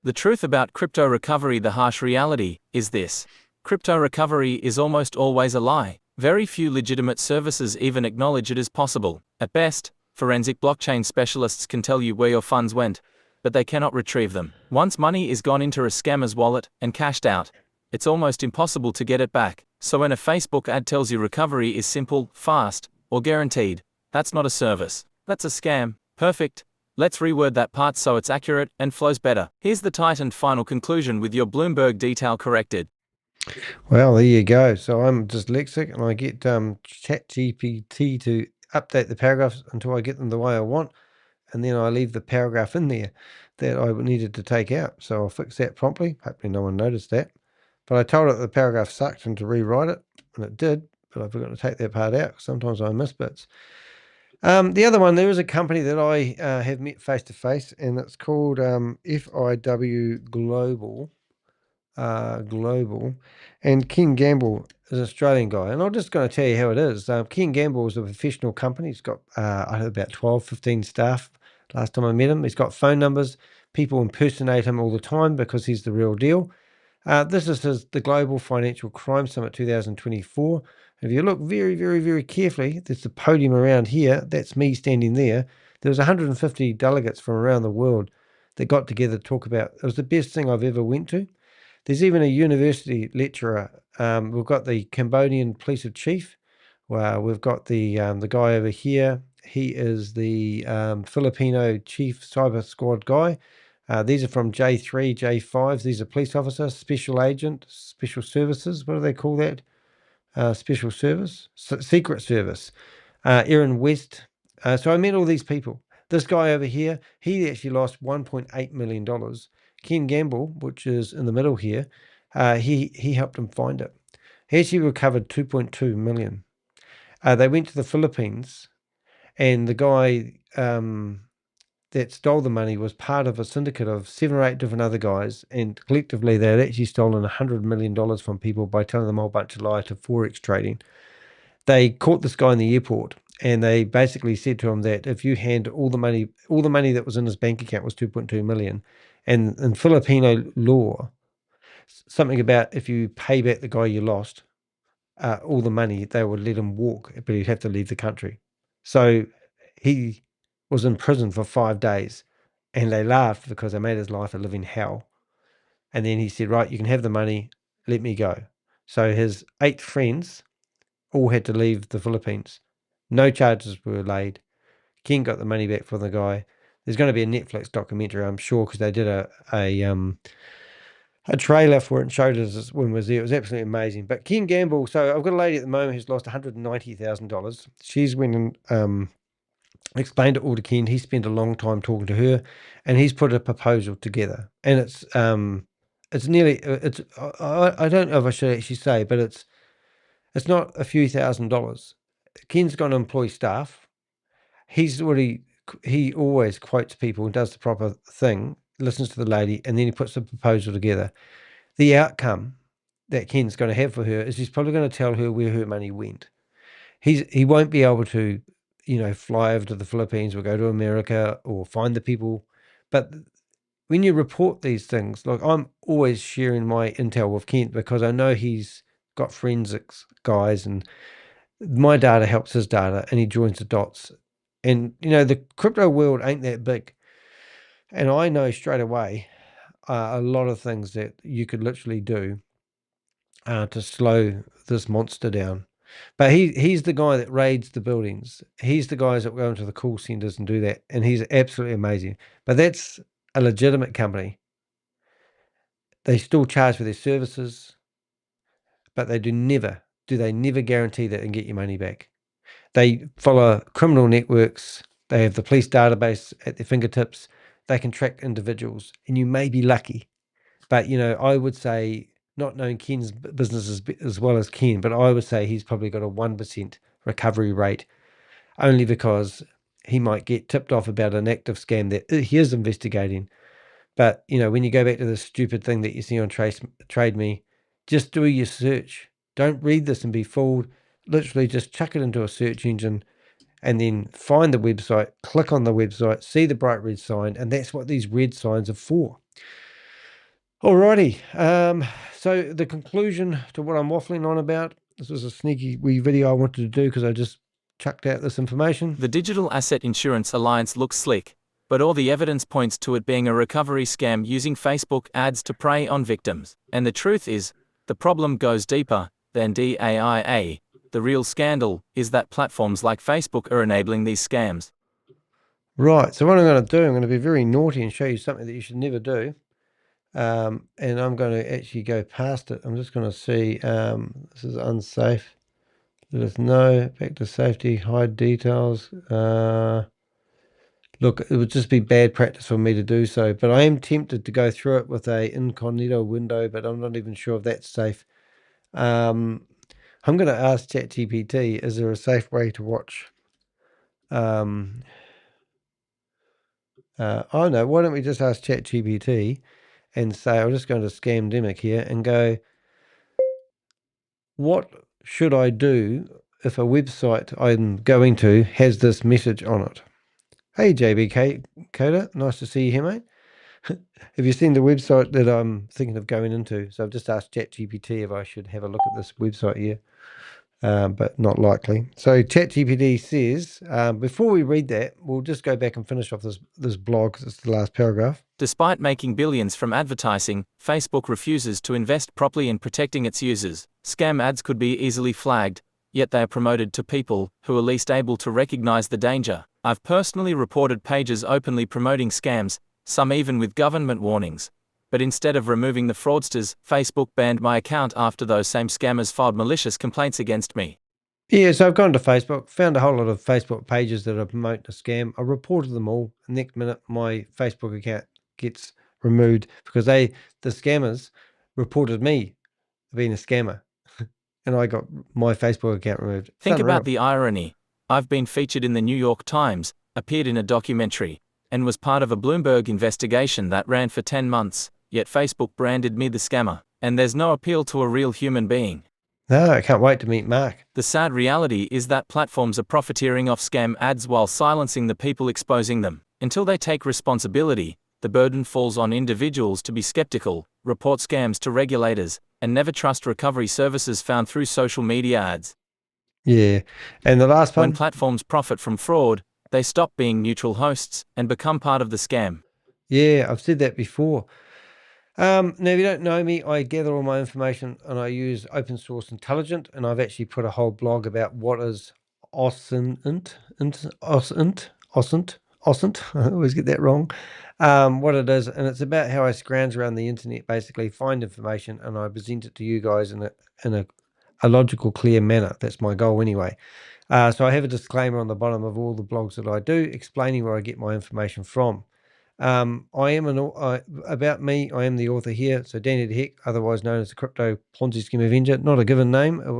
B: The truth about crypto recovery, the harsh reality, is this. Crypto recovery is almost always a lie. Very few legitimate services even acknowledge it is possible. At best, forensic blockchain specialists can tell you where your funds went, but they cannot retrieve them. Once money is gone into a scammer's wallet and cashed out, it's almost impossible to get it back. So when a Facebook ad tells you recovery is simple, fast, or guaranteed, that's not a service. That's a scam. Perfect. Let's reword that part so it's accurate and flows better. Here's the tight and final conclusion with your Bloomberg detail corrected.
A: Well, there you go. So I'm dyslexic, and I get ChatGPT to update the paragraphs until I get them the way I want, and then I leave the paragraph in there that I needed to take out. So I'll fix that promptly. Hopefully no one noticed that. But I told it the paragraph sucked and to rewrite it, and it did, but I forgot to take that part out. Sometimes I miss bits. The other one, there is a company that I have met face to face, and it's called FIW Global. Global, and Ken Gamble is an Australian guy, and I'm just going to tell you how it is. Ken Gamble is a professional company. He's got I have about 12, 15 staff. Last time I met him, he's got phone numbers. People impersonate him all the time because he's the real deal. This is the Global Financial Crime Summit 2024. If you look very, very, very carefully, there's the podium around here. That's me standing there. There was 150 delegates from around the world that got together to talk about. It was the best thing I've ever went to. There's even a university lecturer. We've got the Cambodian police chief. We've got the guy over here. He is the Filipino chief cyber squad guy. These are from J3, J5s. These are police officers, special agent, special services. What do they call that? Special service, secret service. Aaron West. So I met all these people. This guy over here, he actually lost $1.8 million. Ken Gamble, which is in the middle here, he helped him find it. He actually recovered 2.2 million. They went to the Philippines, and the guy that stole the money was part of a syndicate of 7 or 8 different other guys, and collectively they had actually stolen $100 million from people by telling them a whole bunch of lies to forex trading. They caught this guy in the airport, and they basically said to him that if you hand all the money that was in his bank account was 2.2 million, and in Filipino law, something about if you pay back the guy you lost, all the money, they would let him walk, but he'd have to leave the country. So he was in prison for 5 days, and they laughed because they made his life a living hell. And then he said, right, you can have the money, let me go. So his 8 friends all had to leave the Philippines. No charges were laid. Ken got the money back from the guy. There's going to be a Netflix documentary, I'm sure, because they did a trailer for it and showed us when we was there. It was absolutely amazing. But Ken Gamble, so I've got a lady at the moment who's lost $190,000. She's went and explained it all to Ken. He spent a long time talking to her, and he's put a proposal together. And it's nearly I don't know if I should actually say, but it's not a few $1,000s. Ken's going to employ staff. He always quotes people and does the proper thing, listens to the lady, and then he puts the proposal together. The outcome that Ken's going to have for her is he's probably going to tell her where her money went. He won't be able to, fly over to the Philippines or go to America or find the people. But when you report these things, like I'm always sharing my intel with Kent because I know he's got forensics guys, and my data helps his data, and he joins the dots. And, the crypto world ain't that big. And I know straight away a lot of things that you could literally do to slow this monster down. But he's the guy that raids the buildings. He's the guys that go into the call centers and do that. And he's absolutely amazing. But that's a legitimate company. They still charge for their services, but they never guarantee that and get your money back. They follow criminal networks. They have the police database at their fingertips. They can track individuals, and you may be lucky. But, I would say, not knowing Ken's business as well as Ken, but I would say he's probably got a 1% recovery rate, only because he might get tipped off about an active scam that he is investigating. But, when you go back to the stupid thing that you see on Trade Me, just do your search. Don't read this and be fooled. Literally just chuck it into a search engine and then find the website, click on the website, see the bright red sign, and that's what these red signs are for. Alrighty, so the conclusion to what I'm waffling on about, this was a sneaky wee video I wanted to do because I just chucked out this information.
B: The Digital Asset Insurance Alliance looks slick, but all the evidence points to it being a recovery scam using Facebook ads to prey on victims. And the truth is, the problem goes deeper than DAIA. The real scandal is that platforms like Facebook are enabling these scams.
A: Right, so what I'm going to do, I'm going to be very naughty and show you something that you should never do. And I'm going to actually go past it. I'm just going to see, this is unsafe. Let us know, back to safety, hide details. Look, it would just be bad practice for me to do so, but I am tempted to go through it with a incognito window, but I'm not even sure if that's safe. I'm going to ask ChatGPT, is there a safe way to watch? Oh no, why don't we just ask ChatGPT and say, I'm just going to Scamdemic here and go, what should I do if a website I'm going to has this message on it? Hey, JBK Coda, nice to see you here, mate. Have you seen the website that I'm thinking of going into? So I've just asked ChatGPT if I should have a look at this website here, but not likely. So ChatGPT says, before we read that, we'll just go back and finish off this blog because it's the last paragraph.
B: Despite making billions from advertising, Facebook refuses to invest properly in protecting its users. Scam ads could be easily flagged, yet they are promoted to people who are least able to recognize the danger. I've personally reported pages openly promoting scams, some even with government warnings. But instead of removing the fraudsters, Facebook banned my account after those same scammers filed malicious complaints against me.
A: Yeah, so I've gone to Facebook, found a whole lot of Facebook pages that are promoting a scam. I reported them all. The next minute, my Facebook account gets removed because the scammers reported me being a scammer. And I got my Facebook account removed.
B: Think about the irony. I've been featured in the New York Times, appeared in a documentary, and was part of a Bloomberg investigation that ran for 10 months, yet Facebook branded me the scammer, and there's no appeal to a real human being.
A: No, I can't wait to meet Mark.
B: The sad reality is that platforms are profiteering off scam ads while silencing the people exposing them. Until they take responsibility, the burden falls on individuals to be skeptical, report scams to regulators, and never trust recovery services found through social media ads.
A: Yeah, and the last one?
B: When platforms profit from fraud, they stop being neutral hosts and become part of the scam.
A: Yeah, I've said that before. Now, if you don't know me, I gather all my information and I use open source intelligent, and I've actually put a whole blog about what is OSINT, I always get that wrong, what it is, and it's about how I scrounge around the internet, basically find information, and I present it to you guys in a logical, clear manner. That's my goal anyway. So I have a disclaimer on the bottom of all the blogs that I do, explaining where I get my information from. About me, I am the author here. So Danny de Hek, otherwise known as the Crypto Ponzi Scheme Avenger, not a given name. It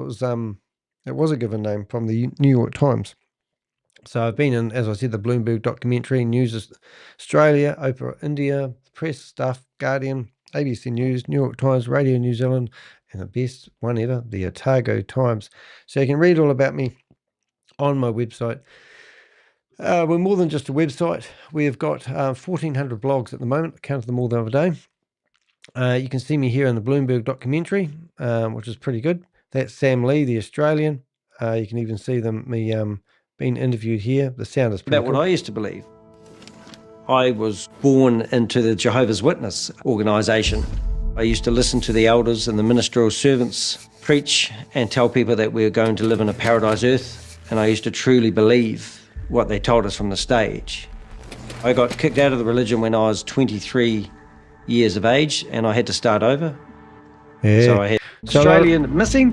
A: was a given name from the New York Times. So I've been in, as I said, the Bloomberg documentary, News Australia, Oprah India, Press Stuff, Guardian, ABC News, New York Times, Radio New Zealand, and the best one ever, the Otago Times. So you can read all about me on my website. We're more than just a website. We've got 1,400 blogs at the moment. I counted them all the other day. You can see me here in the Bloomberg documentary, which is pretty good. That's Sam Lee, the Australian. You can even see me being interviewed here. The sound is pretty
C: about cool. What I used to believe. I was born into the Jehovah's Witness organisation. I used to listen to the elders and the ministerial servants preach and tell people that we were going to live in a paradise earth, and I used to truly believe what they told us from the stage. I got kicked out of the religion when I was 23 years of age, and I had to start over.
A: Yeah.
C: So I had Australian missing,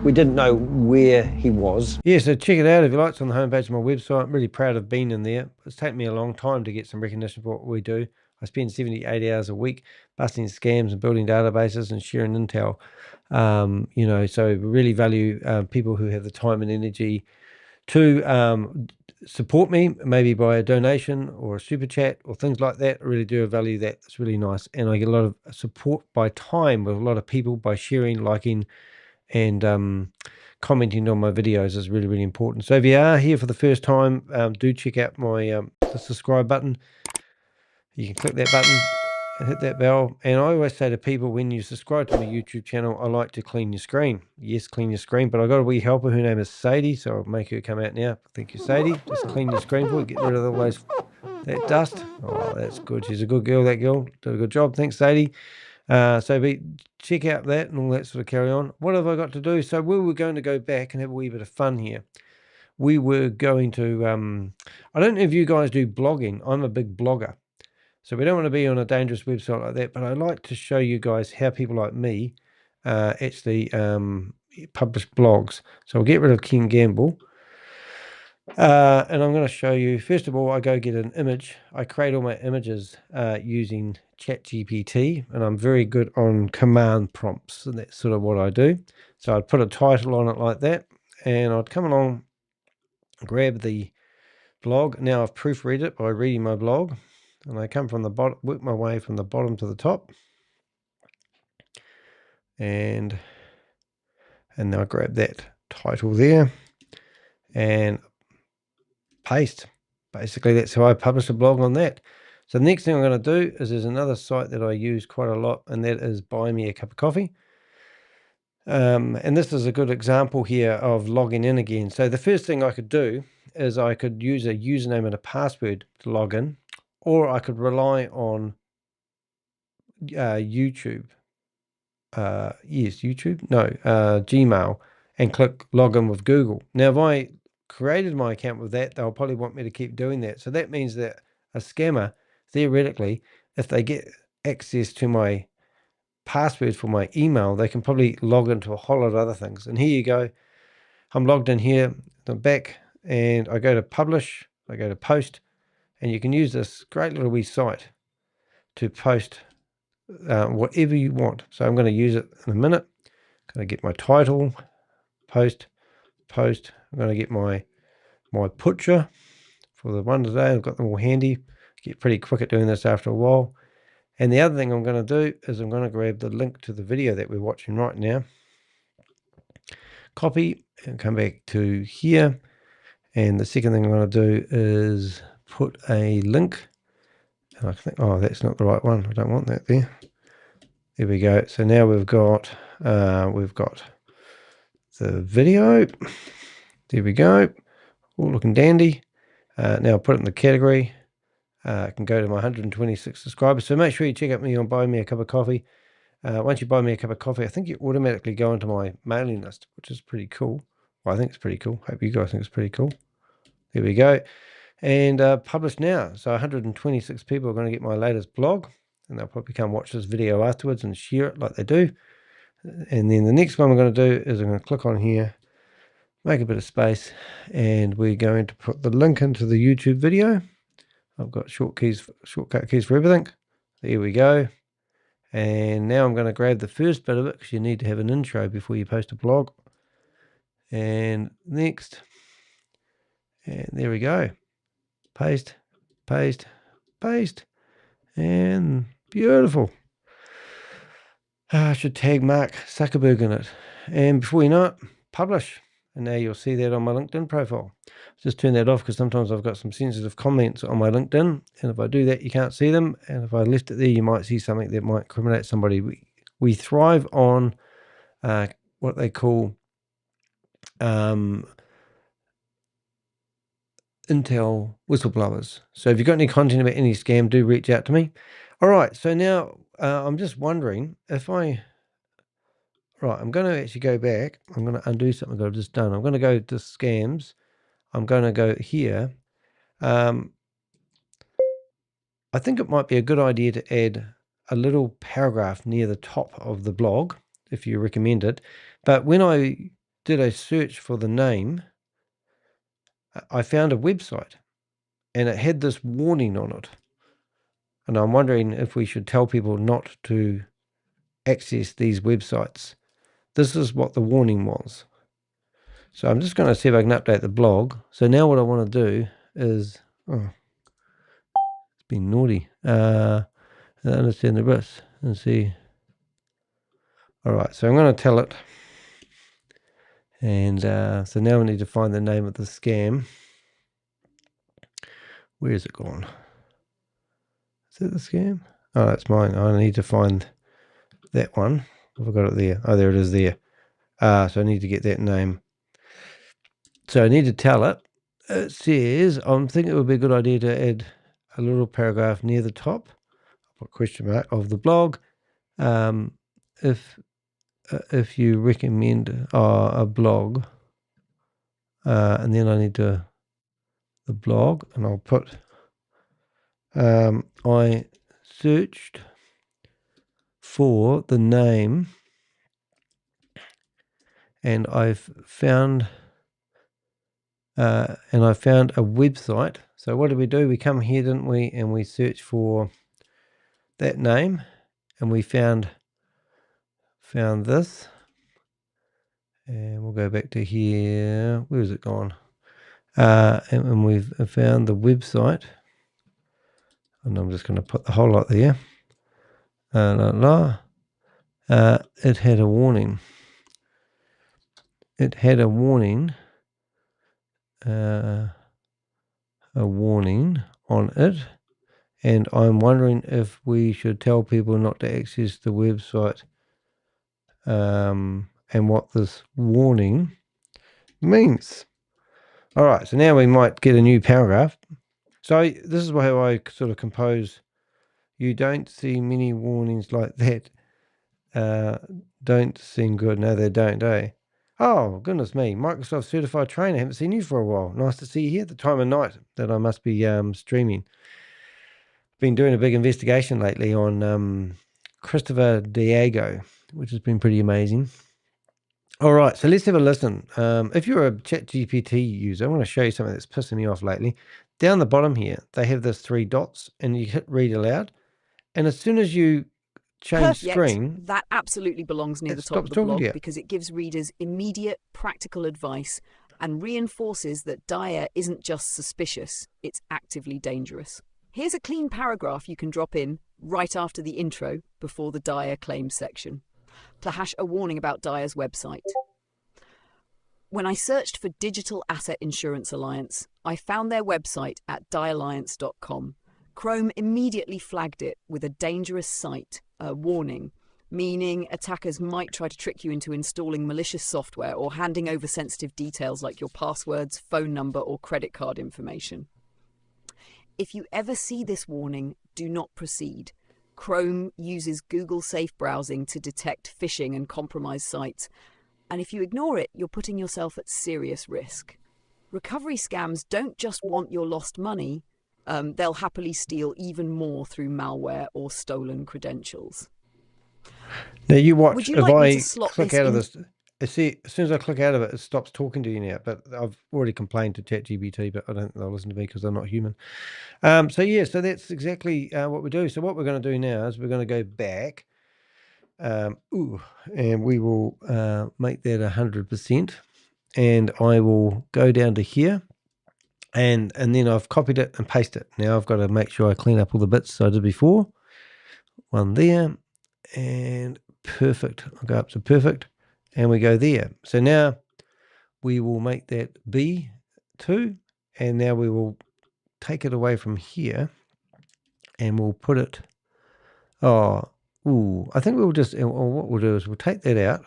C: We didn't know where he was.
A: Yeah, so check it out if you like. It's on the homepage of my website. I'm really proud of being in there. It's taken me a long time to get some recognition for what we do. I spend 78 hours a week busting scams and building databases and sharing intel. So we really value people who have the time and energy to support me, maybe by a donation or a super chat or things like that. I really do value that. It's really nice. And I get a lot of support by time with a lot of people by sharing, liking, and commenting on my videos is really, really important. So if you are here for the first time, do check out my the subscribe button. You can click that button and hit that bell. And I always say to people, when you subscribe to my YouTube channel, I like to clean your screen. Yes, clean your screen, but I got a wee helper. Her name is Sadie, so I'll make her come out now. Thank you, Sadie. Just clean your screen for you, get rid of all that dust. Oh, that's good. She's a good girl, that girl. Did a good job. Thanks, Sadie. Check out that and all that sort of carry on. What have I got to do? So we were going to go back and have a wee bit of fun here. We were going to, I don't know if you guys do blogging. I'm a big blogger. So we don't want to be on a dangerous website like that, but I like to show you guys how people like me actually publish blogs. So I'll get rid of King Gamble. And I'm going to show you, first of all, I go get an image. I create all my images using ChatGPT, and I'm very good on command prompts, and that's sort of what I do. So I'd put a title on it like that, and I'd come along, grab the blog. Now I've proofread it by reading my blog, and I come from the bottom, work my way from the bottom to the top, and now I grab that title there, and paste. Basically, that's how I publish a blog on that. So the next thing I'm going to do is there's another site that I use quite a lot, and that is Buy Me a Cup of Coffee. And this is a good example here of logging in again. So the first thing I could do is I could use a username and a password to log in, or I could rely on YouTube. Gmail, and click login with Google. Now, if I created my account with that, they'll probably want me to keep doing that. So that means that a scammer, theoretically, if they get access to my password for my email, they can probably log into a whole lot of other things. And here you go. I'm logged in here. I'm back, and I go to publish. I go to post, and you can use this great little wee site to post whatever you want. So I'm going to use it in a minute. Going to get my title, post. I'm going to get my picture for the one today. I've got them all handy. Get pretty quick at doing this after a while. And the other thing I'm going to do is I'm going to grab the link to the video that we're watching right now. Copy and come back to here. And the second thing I'm going to do is put a link. And I think, oh, that's not the right one. I don't want that there. There we go. So now we've got the video. There we go. All looking dandy. Now I'll put it in the category. I can go to my 126 subscribers. So make sure you check out me on Buy Me a Cup of Coffee. Once you buy me a cup of coffee, I think you automatically go into my mailing list, which is pretty cool. Well, I think it's pretty cool. Hope you guys think it's pretty cool. There we go. And publish now. So 126 people are going to get my latest blog, and they'll probably come watch this video afterwards and share it like they do. And then the next one I'm going to do is I'm going to click on here, make a bit of space, and we're going to put the link into the YouTube video. I've got shortcut keys for everything. There we go. And now I'm going to grab the first bit of it, because you need to have an intro before you post a blog. And next. And there we go. Paste, paste, paste. And beautiful. I should tag Mark Zuckerberg in it. And before you know it, publish. And now you'll see that on my LinkedIn profile. Just turn that off, because sometimes I've got some sensitive comments on my LinkedIn. And if I do that, you can't see them. And if I left it there, you might see something that might incriminate somebody. We thrive on what they call intel whistleblowers. So if you've got any content about any scam, do reach out to me. All right. So now I'm just wondering if I'm going to actually go back. I'm going to undo something that I've just done. I'm going to go to scams. I'm going to go here. I think it might be a good idea to add a little paragraph near the top of the blog, if you recommend it. But when I did a search for the name, I found a website and it had this warning on it. And I'm wondering if we should tell people not to access these websites. This is what the warning was. So I'm just going to see if I can update the blog. So now what I want to do is, it's been naughty. Understand the risks and see. All right, so I'm going to tell it. And so now we need to find the name of the scam. Where is it gone? Is it the scam? Oh, that's mine. I need to find that one. I've got it there. Oh, there it is there. So I need to get that name. So I need to tell it. It says, I'm thinking it would be a good idea to add a little paragraph near the top, I'll put question mark, of the blog. If you recommend a blog, and then I need the blog, and I'll put, I searched for the name and I've found a website. So what did we do? We come here, didn't we? And we search for that name, and we found this. And we'll go back to here. Where is it gone? And we've found the website. And I'm just going to put the whole lot there. It had a warning. It had a warning. A warning on it. And I'm wondering if we should tell people not to access the website, and what this warning means. All right, so now we might get a new paragraph. So this is how I sort of compose. You don't see many warnings like that. Don't seem good. No, they don't, eh? Oh, goodness me. Microsoft Certified Trainer. Haven't seen you for a while. Nice to see you here at the time of night that I must be streaming. Been doing a big investigation lately on Christopher Diego, which has been pretty amazing. All right, so let's have a listen. If you're a ChatGPT user, I want to show you something that's pissing me off lately. Down the bottom here, they have those 3 dots, and you hit read aloud. And as soon as you change screen,
D: that absolutely belongs near the top of the blog because it gives readers immediate practical advice and reinforces that DAIA isn't just suspicious, it's actively dangerous. Here's a clean paragraph you can drop in right after the intro before the DAIA claims section. / a warning about DAIA's website. When I searched for Digital Asset Insurance Alliance, I found their website at dialliance.com. Chrome immediately flagged it with a dangerous site, a warning, meaning attackers might try to trick you into installing malicious software or handing over sensitive details like your passwords, phone number, or credit card information. If you ever see this warning, do not proceed. Chrome uses Google Safe Browsing to detect phishing and compromised sites, and if you ignore it, you're putting yourself at serious risk. Recovery scams don't just want your lost money, they'll happily steal even more through malware or stolen credentials.
A: Now you watch.
D: Would you
A: if
D: like
A: I
D: me to slot
A: click
D: this
A: out of
D: in?
A: this, see, as soon as I click out of it, it stops talking to you now. But I've already complained to ChatGPT, but I don't think they'll listen to me because I'm not human. So that's exactly what we do. So what we're going to do now is we're going to go back, and we will make that 100%, and I will go down to here, and then I've copied it and pasted it. Now I've got to make sure I clean up all the bits I did before. One there, and perfect. I'll go up to perfect, and we go there. So now we will make that B2, and now we will take it away from here, and we'll put it. I think we'll just. What we'll do is we'll take that out.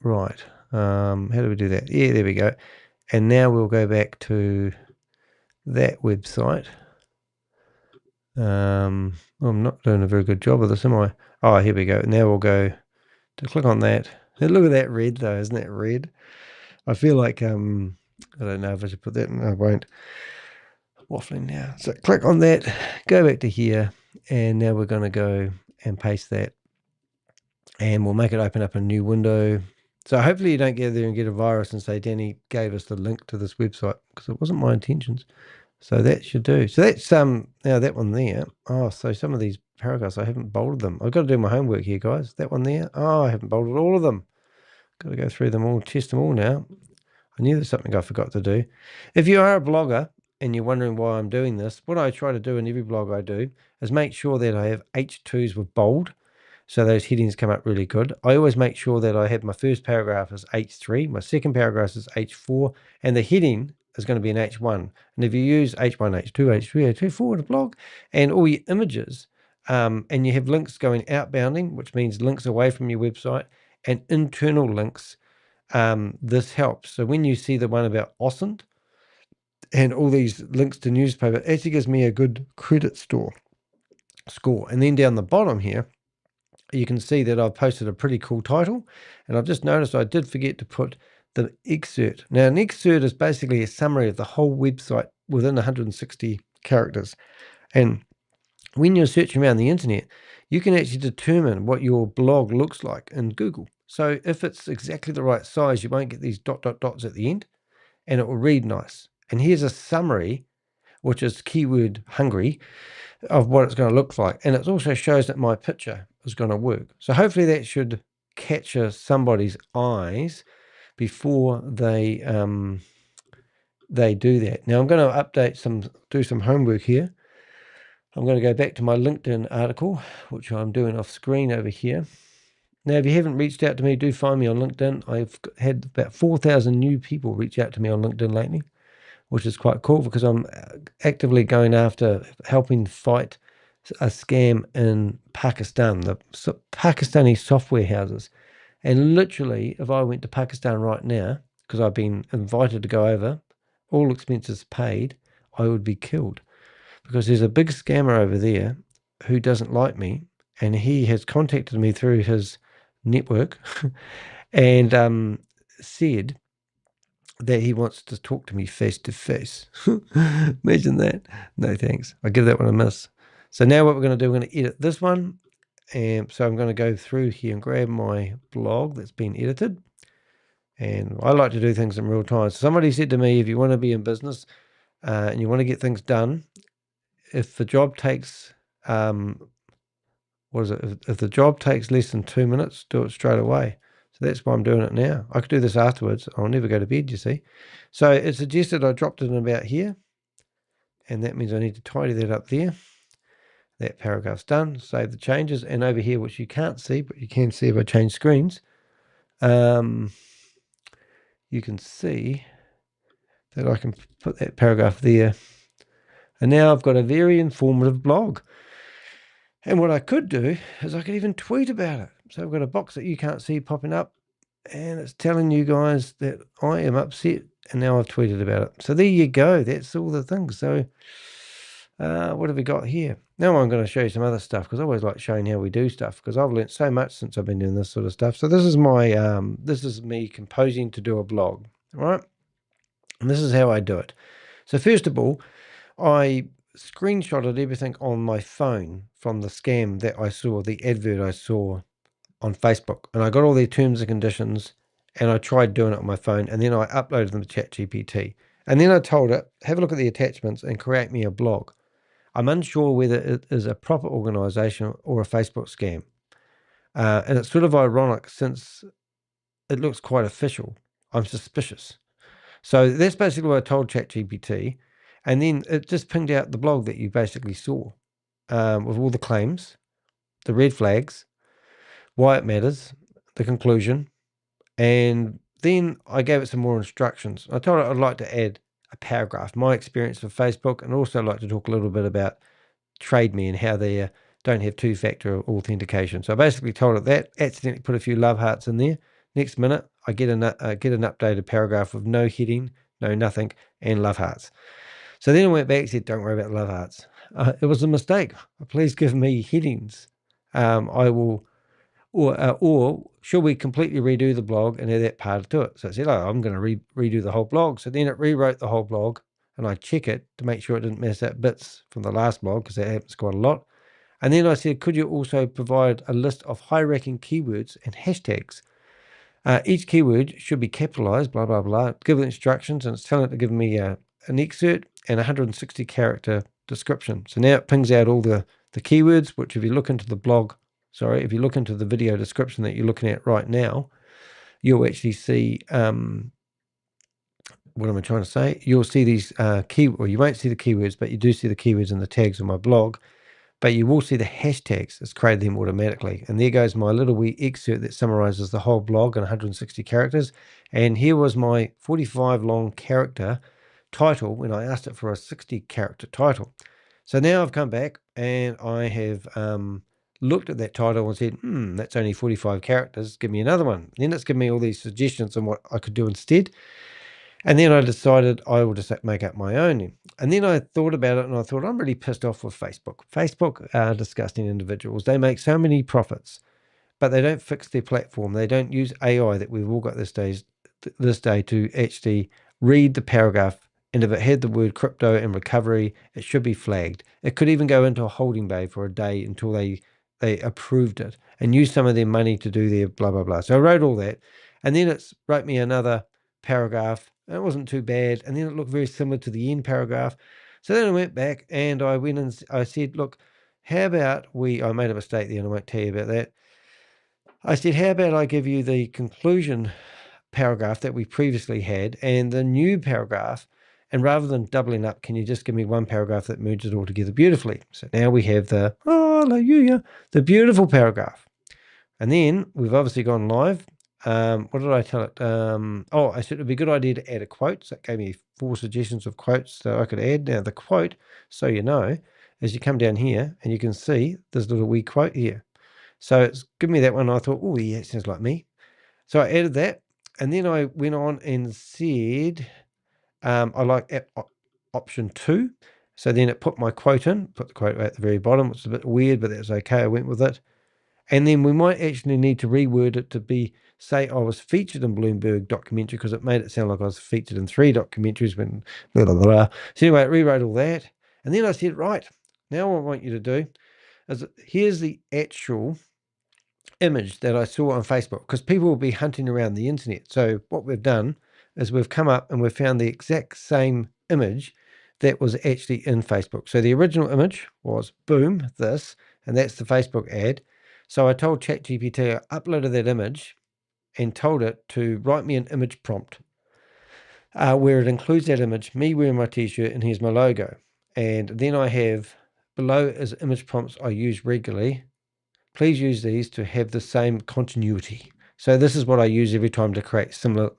A: Right. How do we do that? Yeah, there we go. And now we'll go back to that website. I'm not doing a very good job of this, am I? Oh, here we go. Now we'll go to click on that. And look at that red, though. Isn't that red? I feel like, I don't know if I should put that in. I won't. Waffling now. So click on that, go back to here, and now we're going to go and paste that. And we'll make it open up a new window. So hopefully you don't get there and get a virus and say Danny gave us the link to this website, because it wasn't my intentions. So that should do. So that's now that one there. Oh, so some of these paragraphs I haven't bolded them. I've got to do my homework here, guys. That one there. Oh, I haven't bolded all of them. Got to go through them all, test them all now. I knew there's something I forgot to do. If you are a blogger and you're wondering why I'm doing this, what I try to do in every blog I do is make sure that I have H2s with bold, so those headings come up really good. I always make sure that I have my first paragraph as H3, my second paragraph is H4, and the heading is going to be an H1. And if you use H1, H2, H3, H4 in a blog, and all your images, and you have links going outbounding, which means links away from your website, and internal links, this helps. So when you see the one about Oscent and all these links to newspaper, it actually gives me a good credit score. And then down the bottom here, you can see that I've posted a pretty cool title, and I've just noticed I did forget to put the excerpt. Now, an excerpt is basically a summary of the whole website within 160 characters. And when you're searching around the internet, you can actually determine what your blog looks like in Google. So if it's exactly the right size, you won't get these dots at the end, and it will read nice. And here's a summary, which is keyword hungry, of what it's going to look like. And it also shows that my picture is going to work. So hopefully that should capture somebody's eyes before they do that. Now I'm going to do some homework here. I'm going to go back to my LinkedIn article, which I'm doing off screen over here. Now, if you haven't reached out to me, do find me on LinkedIn. I've had about 4,000 new people reach out to me on LinkedIn lately, which is quite cool, because I'm actively going after helping fight a scam in Pakistan, the Pakistani software houses. And literally, if I went to Pakistan right now, because I've been invited to go over, all expenses paid, I would be killed, because there's a big scammer over there who doesn't like me, and he has contacted me through his network and said that he wants to talk to me face to face. Imagine that. No thanks. I'll give that one a miss. So now what we're going to do, we're going to edit this one. And so I'm going to go through here and grab my blog that's been edited. And I like to do things in real time. So somebody said to me, if you want to be in business and you want to get things done, if the job takes, if the job takes less than 2 minutes, do it straight away. So that's why I'm doing it now. I could do this afterwards. I'll never go to bed, you see. So it suggested I dropped it in about here. And that means I need to tidy that up there. That paragraph's done. Save the changes. And over here, which you can't see, but you can see if I change screens, you can see that I can put that paragraph there. And now I've got a very informative blog. And what I could do is I could even tweet about it. So I've got a box that you can't see popping up, and it's telling you guys that I am upset, and now I've tweeted about it. So there you go. That's all the things. So what have we got here? Now I'm going to show you some other stuff, because I always like showing how we do stuff, because I've learned so much since I've been doing this sort of stuff. So this is my this is me composing to do a blog, all right? And this is how I do it. So first of all, I screenshotted everything on my phone from the scam that I saw, the advert I saw on Facebook, and I got all their terms and conditions, and I tried doing it on my phone, and then I uploaded them to ChatGPT, and then I told it, have a look at the attachments and create me a blog. I'm unsure whether it is a proper organization or a Facebook scam, and it's sort of ironic since it looks quite official. I'm suspicious. So that's basically what I told ChatGPT. And then it just pinged out the blog that you basically saw, with all the claims, the red flags, why it matters, the conclusion. And then I gave it some more instructions. I told it I'd like to add a paragraph, my experience with Facebook, and also like to talk a little bit about TradeMe and how they don't have two-factor authentication. So I basically told it that, accidentally put a few love hearts in there. Next minute, I get an updated paragraph with no heading, no nothing, and love hearts. So then I went back and said, don't worry about love hearts. It was a mistake. Please give me headings. I will, or should we completely redo the blog and add that part to it? So I said, oh, I'm going to redo the whole blog. So then it rewrote the whole blog, and I check it to make sure it didn't mess up bits from the last blog, because that happens quite a lot. And then I said, could you also provide a list of high-ranking keywords and hashtags? Each keyword should be capitalized, blah, blah, blah. Give the instructions, and it's telling it to give me an excerpt and 160 character description. So now it pings out all the keywords, which if you look into the blog, if you look into the video description that you're looking at right now, you'll actually see, what am I trying to say? You'll see these you won't see the keywords, but you do see the keywords and the tags on my blog. But you will see the hashtags. It's created them automatically. And there goes my little wee excerpt that summarizes the whole blog in 160 characters. And here was my 45 long character title when I asked it for a 60 character title. So now I've come back and I have looked at that title and said, that's only 45 characters. Give me another one. Then it's given me all these suggestions on what I could do instead. And then I decided I will just make up my own. And then I thought about it and I thought, I'm really pissed off with Facebook. Facebook are disgusting individuals. They make so many profits, but they don't fix their platform. They don't use AI that we've all got this day to actually read the paragraph. And if it had the word crypto and recovery, it should be flagged. It could even go into a holding bay for a day until they approved it and use some of their money to do their blah, blah, blah. So I wrote all that. And then it wrote me another paragraph. It wasn't too bad. And then it looked very similar to the end paragraph. So then I went back and I went and I said, look, how about I made a mistake there and I won't tell you about that. I said, how about I give you the conclusion paragraph that we previously had and the new paragraph, and rather than doubling up, can you just give me one paragraph that merges it all together beautifully? So now we have the beautiful paragraph. And then we've obviously gone live. What did I tell it? I said it would be a good idea to add a quote. So it gave me 4 suggestions of quotes that I could add. Now the quote, so you know, is you come down here and you can see this little wee quote here. So it's given me that one. I thought, oh yeah, it sounds like me. So I added that. And then I went on and said, I like option 2. So then it put my quote in, put the quote at the very bottom, which is a bit weird, but that's okay. I went with it. And then we might actually need to reword it to be, say I was featured in Bloomberg documentary, because it made it sound like I was featured in 3 documentaries when blah, blah, blah. So anyway, I rewrote all that. And then I said, right, now what I want you to do is, here's the actual image that I saw on Facebook, because people will be hunting around the internet. So what we've done is we've come up and we've found the exact same image that was actually in Facebook. So the original image was, boom, this, and that's the Facebook ad. So I told ChatGPT, I uploaded that image and told it to write me an image prompt where it includes that image, me wearing my t-shirt, and here's my logo. And then I have below as image prompts I use regularly. Please use these to have the same continuity. So this is what I use every time to create similar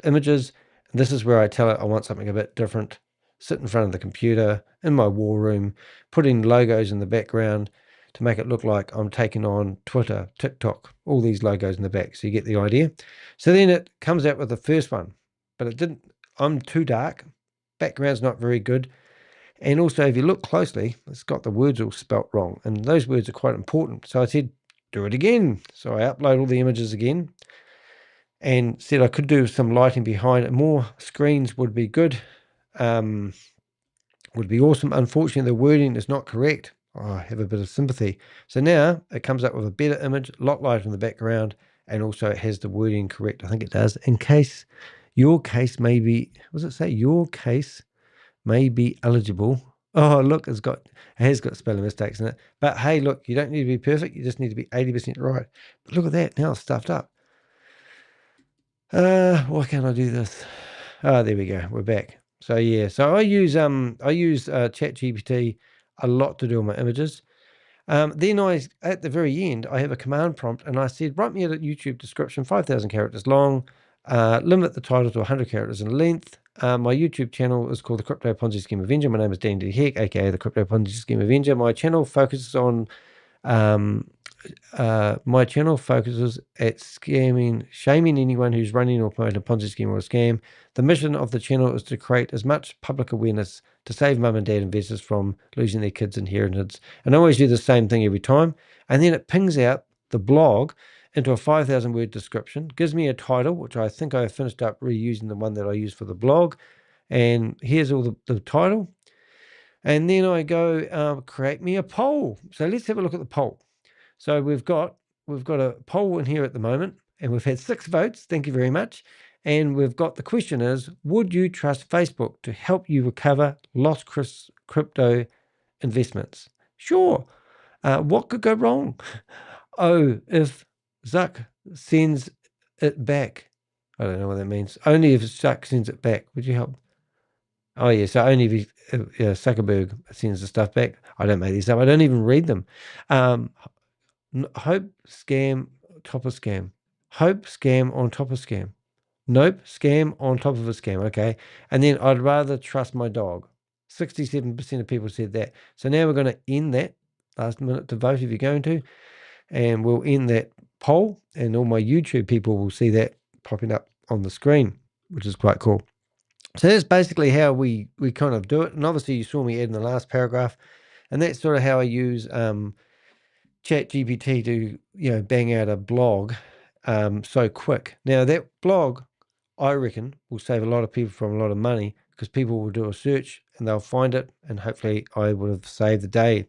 A: images. And this is where I tell it I want something a bit different. Sit in front of the computer in my war room, putting logos in the background to make it look like I'm taking on Twitter, TikTok, all these logos in the back. So you get the idea. So then it comes out with the first one, but it didn't, I'm too dark. Background's not very good. And also, if you look closely, it's got the words all spelt wrong. And those words are quite important. So I said, do it again. So I upload all the images again and said I could do some lighting behind it. More screens would be good. Would be awesome. Unfortunately, the wording is not correct. I have a bit of sympathy. So now it comes up with a better image, a lot lighter in the background, and also it has the wording correct. I think it does. In case your case may be, what does it say? Your case may be eligible. Oh, look, it has got spelling mistakes in it. But hey, look, you don't need to be perfect. You just need to be 80% right. But look at that. Now it's stuffed up. Why can't I do this? Oh, there we go. We're back. So yeah, so I use ChatGPT a lot to do my images. Then at the very end, I have a command prompt, and I said, write me a YouTube description, 5,000 characters long, limit the title to 100 characters in length. My YouTube channel is called the Crypto Ponzi Scheme Avenger. My name is Danny de Hek, aka the Crypto Ponzi Scheme Avenger. My channel focuses on at shaming anyone who's running or promoting a Ponzi scheme or a scam. The mission of the channel is to create as much public awareness to save mum and dad investors from losing their kids' inheritance. And I always do the same thing every time. And then it pings out the blog into a 5,000 word description, gives me a title, which I think I finished up reusing the one that I used for the blog. And here's all the title. And then I go, create me a poll. So let's have a look at the poll. So we've got a poll in here at the moment, And we've had 6 votes. Thank you very much. And we've got the question is, would you trust Facebook to help you recover lost crypto investments? Sure. What could go wrong? Oh, if Zuck sends it back. I don't know what that means. Only if Zuck sends it back. Would you help? Oh, yeah. So only if Zuckerberg sends the stuff back. I don't make these up. I don't even read them. Hope scam, top of scam. Hope scam on top of scam. Nope, scam on top of a scam. Okay. And then I'd rather trust my dog. 67% of people said that. So now we're going to end that. Last minute to vote if you're going to. And we'll end that poll. And all my YouTube people will see that popping up on the screen, which is quite cool. So that's basically how we kind of do it. And obviously you saw me add in the last paragraph. And that's sort of how I use ChatGPT to, bang out a blog so quick. Now that blog, I reckon, will save a lot of people from a lot of money because people will do a search and they'll find it, and hopefully I would have saved the day.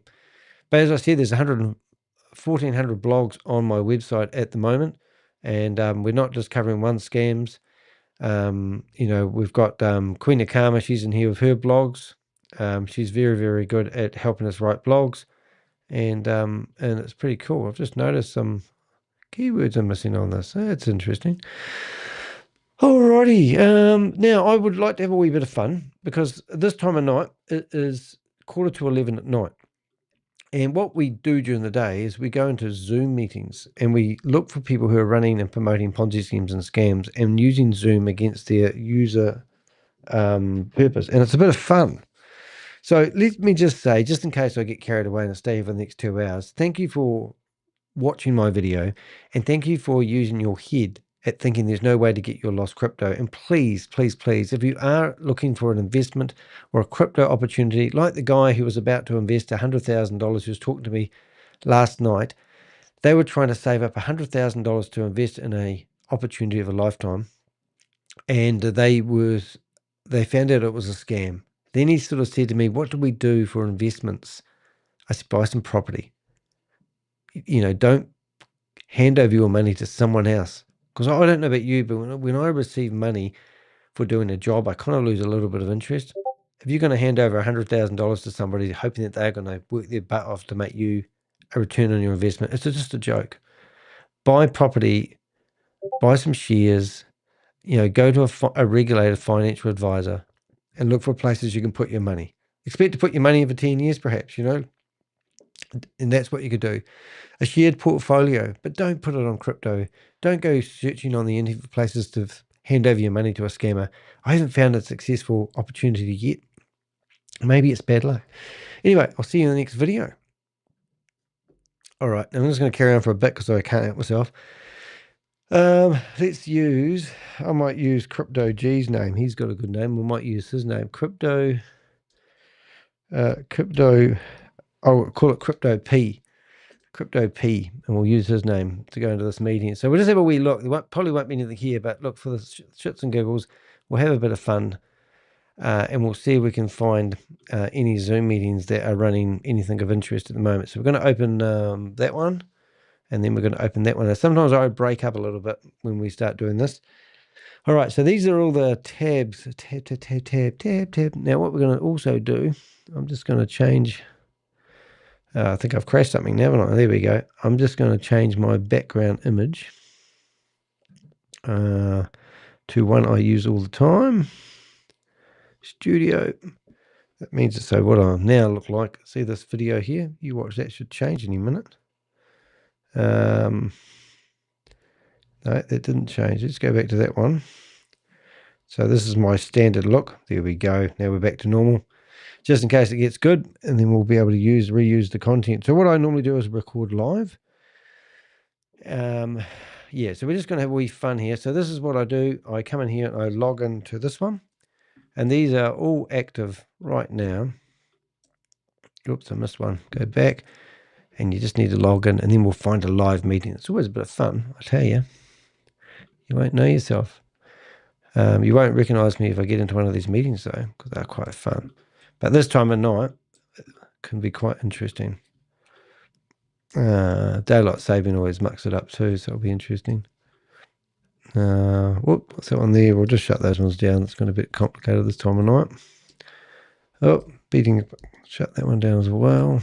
A: But as I said, there's 1,400 blogs on my website at the moment, and we're not just covering one scams. We've got Queen of Karma. She's in here with her blogs. She's very, very good at helping us write blogs, and it's pretty cool. I've just noticed some keywords are missing on this. That's interesting. Alrighty. Now I would like to have a wee bit of fun because this time of night it is 11:15 at night. And what we do during the day is we go into Zoom meetings and we look for people who are running and promoting Ponzi schemes and scams and using Zoom against their user purpose. And it's a bit of fun. So let me just say, just in case I get carried away and stay for the next 2 hours, thank you for watching my video and thank you for using your head at thinking there's no way to get your lost crypto. And please, please, please, if you are looking for an investment or a crypto opportunity, like the guy who was about to invest $100,000 who was talking to me last night, they were trying to save up $100,000 to invest in a opportunity of a lifetime. And they found out it was a scam. Then he sort of said to me, what do we do for investments? I said, buy some property. Don't hand over your money to someone else. Because I don't know about you, but when I receive money for doing a job, I kind of lose a little bit of interest. If you're going to hand over $100,000 to somebody hoping that they're going to work their butt off to make you a return on your investment, it's just a joke. Buy property, buy some shares, go to a regulated financial advisor and look for places you can put your money. Expect to put your money in for 10 years perhaps, and that's what you could do. A shared portfolio, but don't put it on crypto. Don't go searching on the internet for places to hand over your money to a scammer. I haven't found a successful opportunity yet. Maybe it's bad luck. Anyway, I'll see you in the next video. All right, I'm just going to carry on for a bit because I can't help myself. I might use Crypto G's name. He's got a good name. We might use his name. I'll call it Crypto P, and we'll use his name to go into this meeting. So we'll just have a wee look. There probably won't be anything here, but look, for the shits and giggles, we'll have a bit of fun, and we'll see if we can find any Zoom meetings that are running anything of interest at the moment. So we're going to open that one, and then we're going to open that one. Now, sometimes I break up a little bit when we start doing this. All right, so these are all the tabs. Tab. Now what we're going to also do, I'm just going to change... I think I've crashed something now, haven't I? There we go. I'm just going to change my background image to one I use all the time. Studio. That means so what I now look like. See this video here? You watch, that should change any minute. No, that didn't change. Let's go back to that one. So this is my standard look. There we go. Now we're back to normal. Just in case it gets good, and then we'll be able to reuse the content. So what I normally do is record live. So we're just going to have a wee fun here. So this is what I do. I come in here and I log into this one. And these are all active right now. Oops, I missed one. Go back. And you just need to log in, and then we'll find a live meeting. It's always a bit of fun, I tell you. You won't know yourself. You won't recognize me if I get into one of these meetings, though, because they're quite fun. But this time of night can be quite interesting. Daylight saving always mucks it up too, so it'll be interesting. What's that one there? We'll just shut those ones down. It's going to be a bit complicated this time of night. Oh, shut that one down as well.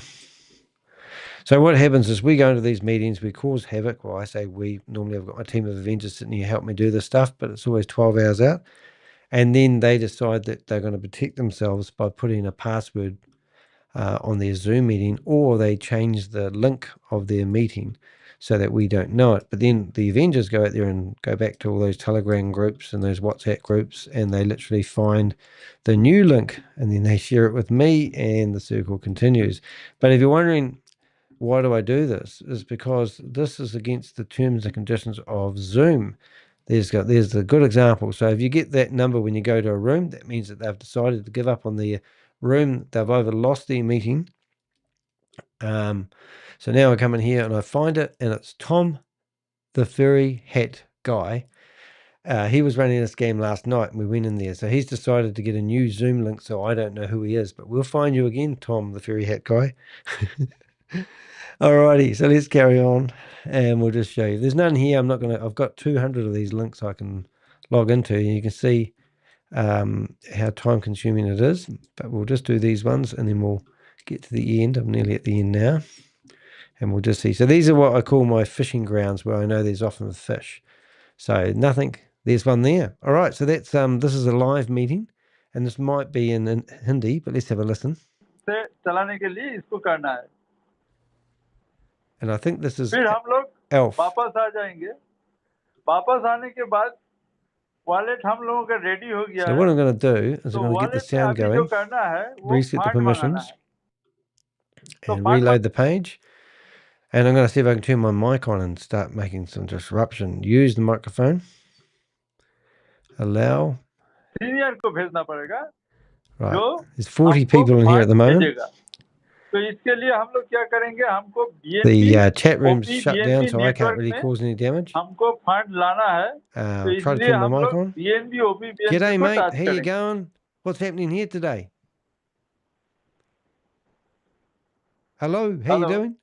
A: So what happens is we go into these meetings, we cause havoc. Well, I say we. Normally I've got my team of Avengers sitting here help me do this stuff, but it's always 12 hours out. And then they decide that they're going to protect themselves by putting a password on their Zoom meeting, or they change the link of their meeting so that we don't know it. But then the Avengers go out there and go back to all those Telegram groups and those WhatsApp groups, and they literally find the new link, and then they share it with me, and the circle continues. But if you're wondering, why do I do this? Is because this is against the terms and conditions of Zoom. There's a good example. So if you get that number when you go to a room, that means that they've decided to give up on their room. They've either lost their meeting. So now I come in here and I find it, and it's Tom, the furry hat guy. He was running a scam last night, and we went in there. So he's decided to get a new Zoom link, so I don't know who he is. But we'll find you again, Tom, the furry hat guy. Alrighty, so let's carry on, and we'll just show you. There's none here. I've got 200 of these links I can log into, and you can see how time consuming it is. But we'll just do these ones, and then we'll get to the end. I'm nearly at the end now, and we'll just see. So these are what I call my fishing grounds, where I know there's often fish. So nothing. There's one there. All right, so that's this is a live meeting, and this might be in Hindi, but let's have a listen. And I think this is
E: फिर हम लोग
A: Elf.
E: वापस आ जाएंगे. वापस आने के बाद wallet हम लोगों का रेडी हो गया
A: So
E: है.
A: what I'm going to do is I'm going to get the
E: wallet में
A: sound
E: अभी जो
A: going,
E: करना है वो
A: reset the
E: फंड मंगाना
A: permissions,
E: है.
A: and reload the page. And I'm going to see if I can turn my mic on and start making some disruption. Use the microphone. Allow.
E: Senior को भेजना पड़ेगा.
A: Right.
E: जो
A: There's 40
E: हमको
A: people in here at the
E: fund
A: moment.
E: भेजेगा. तो इसके लिए हम लोग क्या करेंगे? हमको
A: The chat room's
E: OP
A: shut down,
E: BNB
A: so I can't
E: network
A: really
E: में
A: cause any damage.
E: हमको फंड लाना है. तो
A: Try to
E: इसलिए
A: turn my
E: हम
A: mic
E: लोग
A: on.
E: BNB OP BNB
A: G'day,
E: को
A: mate.
E: टच
A: How you
E: करेंगे.
A: going? What's happening here today? Hello. How you
E: Hello.
A: doing?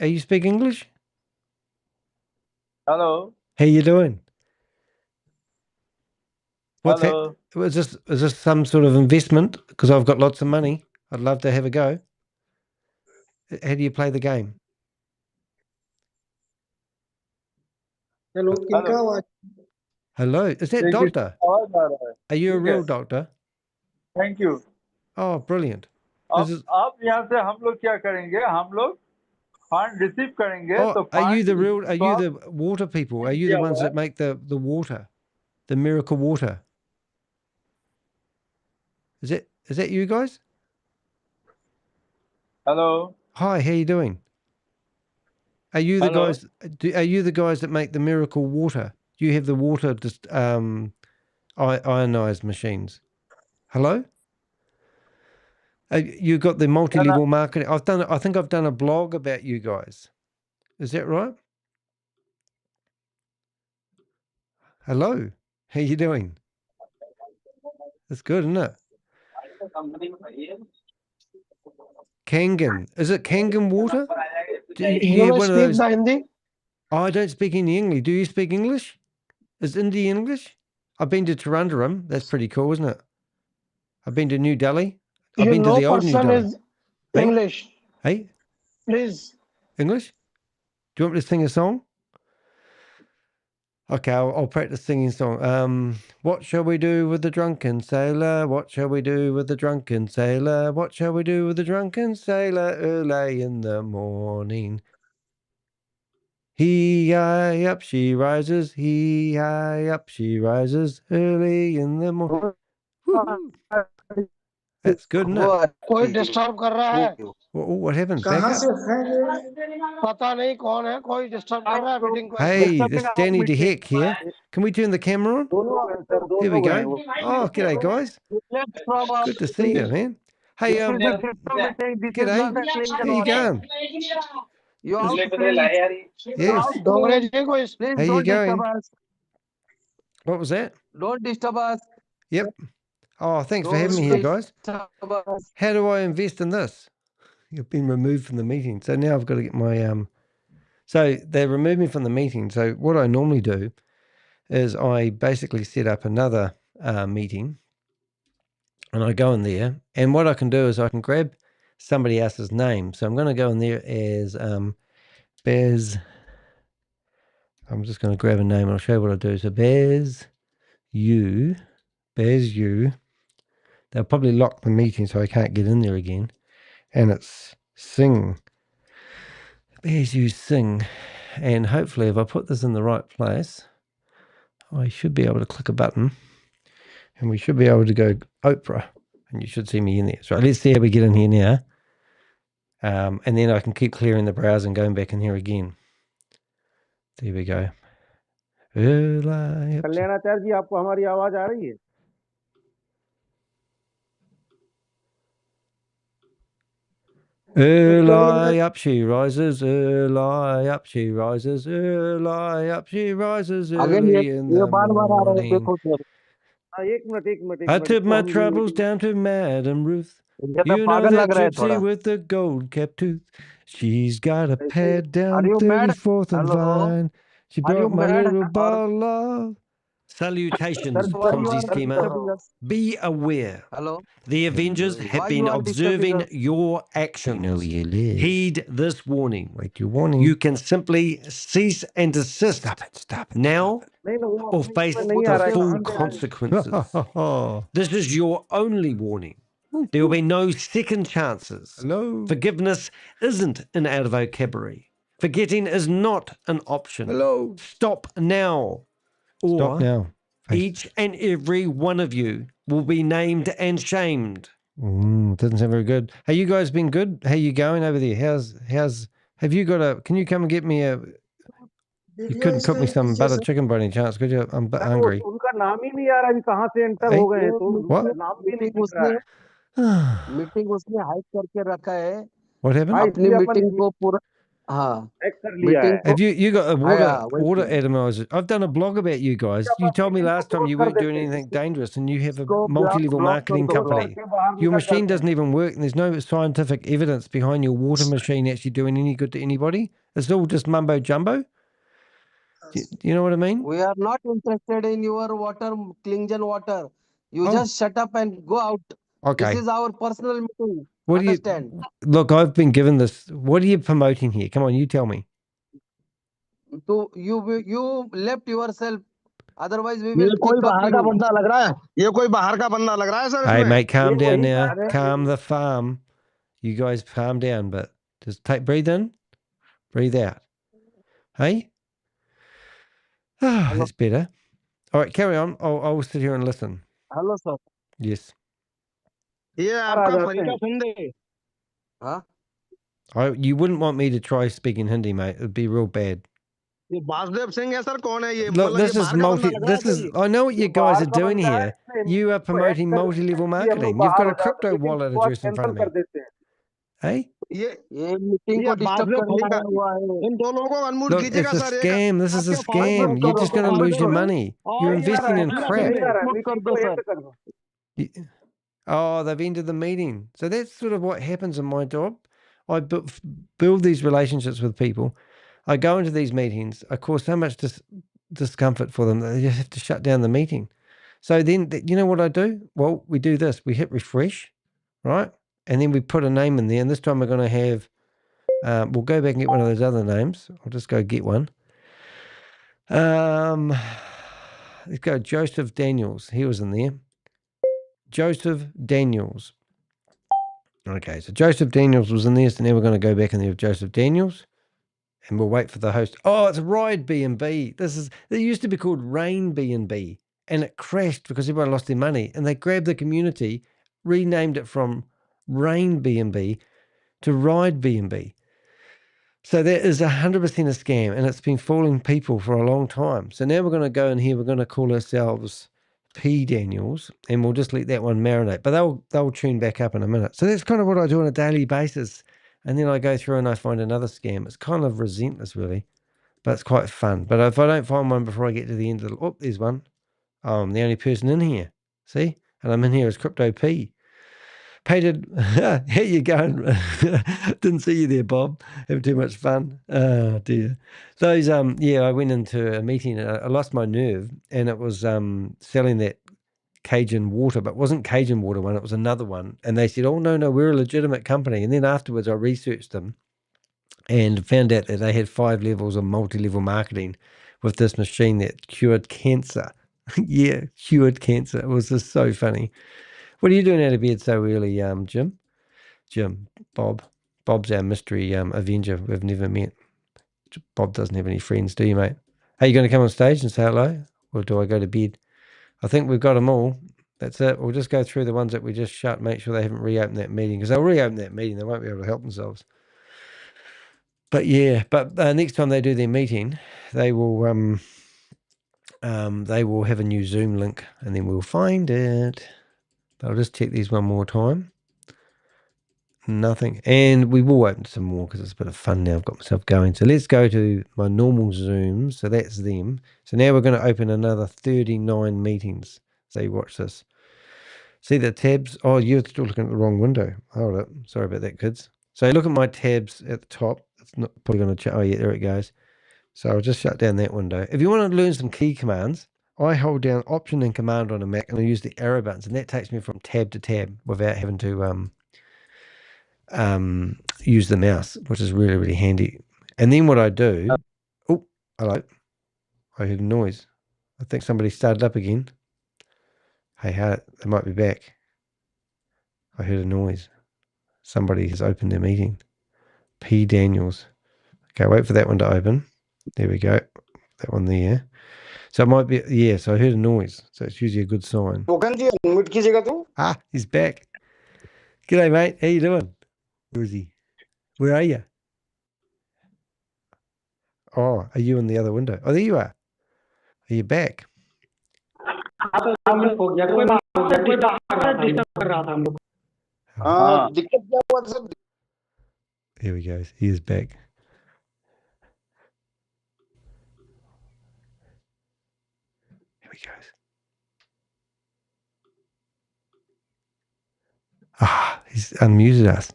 A: Are you speak English?
E: Hello.
A: How you doing?
E: Hello.
A: Is this some sort of investment? Because I've got lots of money. I'd love to have a go. How do you play the game?
E: Hello.
A: Hello. Is that doctor?
E: आवाज आ रहा है.
A: Are you a
E: ठीक है.
A: real doctor?
E: Thank you.
A: Oh, brilliant.
E: अब यहाँ से हम लोग क्या करेंगे? हम लोग फंड रिसीव करेंगे. तो
A: are you the water people? Are you the ones that make the water, the miracle water? Is that you guys?
E: Hello.
A: Hi, how you doing? Are you the
E: Hello.
A: guys? Are you the guys that make the miracle water? Do you have the water ionized machines? Hello. You got the multi-level marketing. I think I've done a blog about you guys. Is that right? Hello. How you doing? That's good, isn't it? Kangen. Is it Kangen water? You have one of those. I don't speak any English. Do you speak English? Is Hindi English? I've been to Trivandrum. That's pretty cool, isn't it? I've been to New Delhi. I've been to the old New Delhi.
F: Is English.
A: Hey?
F: Please.
A: English? Do you want me to sing a song? Okay, I'll practice singing a song. What shall we do with the drunken sailor? What shall we do with the drunken sailor? What shall we do with the drunken sailor early in the morning? Hee-hi, up she rises. Hee-hi, up she rises early in the morning. That's good, isn't it?
F: कोई disturb कर रहा है.
A: What happened? Back up.
F: पता नहीं कौन है. कोई disturb कर रहा है मीटिंग को.
A: Hey, this is Danny de Hek here. Can we turn the camera on? Here we go. Oh, g'day, guys. Good to see you, man. Hey, g'day. How you going? Yes. How you going? What was that?
E: Don't disturb us.
A: Yep. Oh, thanks for having me here, guys. How do I invest in this? You've been removed from the meeting, so now I've got to get my So they removed me from the meeting. So what I normally do is I basically set up another meeting, and I go in there. And what I can do is I can grab somebody else's name. So I'm going to go in there as Bez. I'm just going to grab a name and I'll show you what I do. So Bez you. They'll probably lock the meeting so I can't get in there again. And it's Sing. Bez you Sing. And hopefully if I put this in the right place, I should be able to click a button and we should be able to go Oprah. And you should see me in there. So let's see how we get in here now. And then I can keep clearing the browser and going back in here again. There we go.
F: कल्याणाचार्य जी आपको हमारी आवाज आ रही है?
A: Early up she rises, early up she rises, early up she rises, early in the morning. I took my troubles down to Madame Ruth. You know that gypsy with the gold capped tooth. She's got a pad down 34th and Vine. She brought my little bottle of... Salutations, Ponzi schemer. Be aware. The Avengers have been observing your actions. Heed this warning. Wait, your warning. You can simply cease and desist. Stop it. Now or face the full consequences. This is your only warning. There will be no second chances. Hello. Forgiveness isn't in our vocabulary. Forgetting is not an option. Hello. Stop now. Or stop now. Each and every one of you will be named and shamed. Doesn't sound very good. Hey, you guys been good? How you going over there? Have you got a, can you come and get me a, you couldn't cook me some buttered chicken by any chance, could you? I'm a bit hungry.
F: उनका नाम ही नहीं आ रहा, कहाँ से enter हो गए तो
A: what?
F: नाम भी नहीं दिख रहा है। मीटिंग उसने हाइड करके रखा है।
A: What happened?
F: अपनी मीटिंग को पूरा
A: Have you got a water atomizer? I've done a blog about you guys. You told me last time you weren't doing anything dangerous and you have a multi-level marketing company. Your machine doesn't even work and there's no scientific evidence behind your water machine actually doing any good to anybody. It's all just mumbo jumbo. Do you know what I mean?
F: We are not interested in your water, Klington water. You just shut up and go out.
A: Okay.
F: This is our personal meeting.
A: What
F: Understand?
A: do you, look, I've been given this. What are you promoting here? Come on, you tell me.
F: So you left yourself. Otherwise, we will. ये कोई बाहर का बंदा लग रहा है. ये कोई बाहर का बंदा लग रहा है sir.
A: Hey, mate, calm down now. Calm the farm. You guys calm down, but just breathe in, breathe out. Hey? That's better. All right, carry on. I'll sit here and listen.
F: Hello, sir.
A: Yes.
F: ये आपका फरीका सुन दे.
A: You wouldn't want me to try speaking Hindi, mate. It'd be real bad.
F: Vasudev Singh है sir, कौन है ये?
A: Look, this is I know what you guys are doing here. You are promoting multi-level marketing. You've got a crypto wallet address in front of me. Hey?
F: ये meeting को disturb करने हुआ है. इन दो लोगों को अनम्यूट
A: Look,
F: कीजिएगा
A: it's
F: sir.
A: a scam. This is a scam. You're just going to lose your money. You're investing in crap. Oh, they've ended the meeting. So that's sort of what happens in my job. I build these relationships with people. I go into these meetings. I cause so much discomfort for them that they just have to shut down the meeting. So then, you know what I do? Well, we do this. We hit refresh, right? And then we put a name in there. And this time we're going to have, we'll go back and get one of those other names. I'll just go get one. Let's go Joseph Daniels. He was in there. Joseph Daniels. Okay, so Joseph Daniels was in there. So now we're going to go back in there with Joseph Daniels. And we'll wait for the host. Oh, it's Ride B&B. It used to be called Rain B&B. And it crashed because everyone lost their money. And they grabbed the community, renamed it from Rain B&B to Ride B&B. So that is 100% a scam. And it's been fooling people for a long time. So now we're going to go in here. We're going to call ourselves P. Daniels. And we'll just let that one marinate. But they'll tune back up in a minute. So that's kind of what I do on a daily basis. And then I go through and I find another scam. It's kind of relentless, really, but it's quite fun. But if I don't find one before I get to the end of the... Oh, there's one. Oh, I'm the only person in here. See? And I'm in here as Crypto P. Painted. How you going? Didn't see you there, Bob. Having too much fun. Oh dear. Those I went into a meeting and I lost my nerve, and it was selling that Cajun water, but it wasn't Cajun water one, it was another one. And they said, oh no, we're a legitimate company. And then afterwards I researched them and found out that they had 5 levels of multi-level marketing with this machine that cured cancer. Yeah, cured cancer. It was just so funny. What are you doing out of bed so early, Jim? Bob. Bob's our mystery Avenger we've never met. Bob doesn't have any friends, do you, mate? Are you going to come on stage and say hello? Or do I go to bed? I think we've got them all. That's it. We'll just go through the ones that we just shut, make sure they haven't reopened that meeting, because they'll reopen that meeting. They won't be able to help themselves. But yeah, next time they do their meeting, they will have a new Zoom link, and then we'll find it. I'll just check these one more time. Nothing. And we will open some more because it's a bit of fun now. I've got myself going. So let's go to my normal Zoom. So that's them. So now we're going to open another 39 meetings. So you watch this. See the tabs? Oh, you're still looking at the wrong window. Hold up. Sorry about that, kids. So look at my tabs at the top. It's not probably going to... Oh, yeah, there it goes. So I'll just shut down that window. If you want to learn some key commands, I hold down Option and Command on a Mac, and I use the arrow buttons, and that takes me from tab to tab without having to use the mouse, which is really, really handy. And then what I do... Oh, hello. I heard a noise. I think somebody started up again. Hey, they might be back. I heard a noise. Somebody has opened their meeting. P. Daniels. Okay, wait for that one to open. There we go. That one there. So it might be, yeah, so I heard a noise. So it's usually a good sign. Ah, he's back. G'day, mate. How you doing? Where is he? Where are you? Oh, are you in the other window? Oh, there you are. Are you back? Here we go. He is back. Here he goes. Ah, he's unmuted us.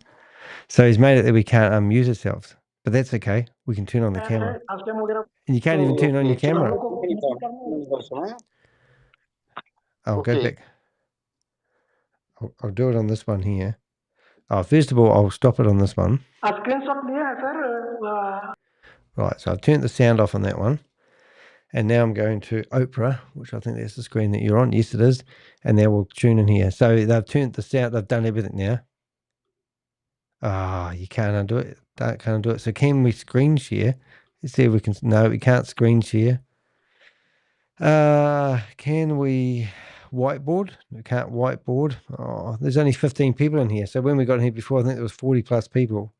A: So he's made it that we can't unmute ourselves. But that's okay. We can turn on the camera. And you can't even turn on your camera. I'll go back. I'll do it on this one here. Oh, first of all, I'll stop it on this one. Right, so I've turned the sound off on that one. And now I'm going to Oprah, which I think that's the screen that you're on. Yes, it is. And now we'll tune in here. So they've turned the sound. They've done everything now. Ah, you can't undo it. Can't undo it. So can we screen share? Let's see if we can. No, we can't screen share. Can we whiteboard? We can't whiteboard. Oh, there's only 15 people in here. So when we got in here before, I think there was 40 plus people.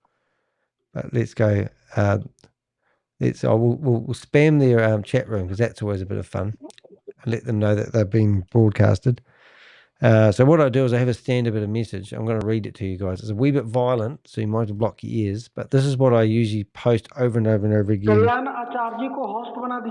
A: But let's go. We'll spam their chat room, because that's always a bit of fun, and let them know that they're being broadcasted. So what I do is I have a standard bit of message. I'm going to read it to you guys. It's a wee bit violent, so you might have to block your ears, but this is what I usually post over and over and over again.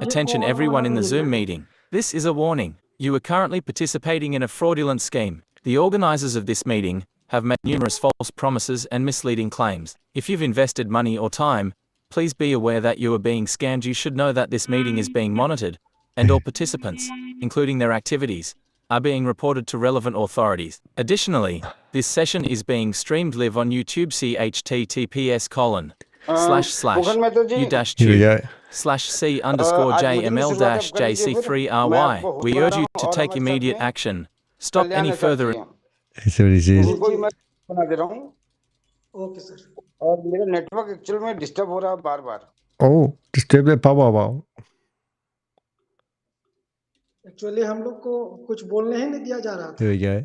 B: Attention everyone in the Zoom meeting. This is a warning. You are currently participating in a fraudulent scheme. The organizers of this meeting have made numerous false promises and misleading claims. If you've invested money or time, please be aware that you are being scammed. You should know that this meeting is being monitored, and all participants, including their activities, are being reported to relevant authorities. Additionally, this session is being streamed live on YouTube. https://u-tube.c_j_ml-jc3ry. We urge you to take immediate action. Stop any further.
A: That's what he says.
F: Okay sir और मेरा network actual में disturb हो रहा है बार-बार
A: disturb है पापा
F: actually हम लोग को कुछ बोलने ही नहीं दिया जा रहा था
A: Here we go.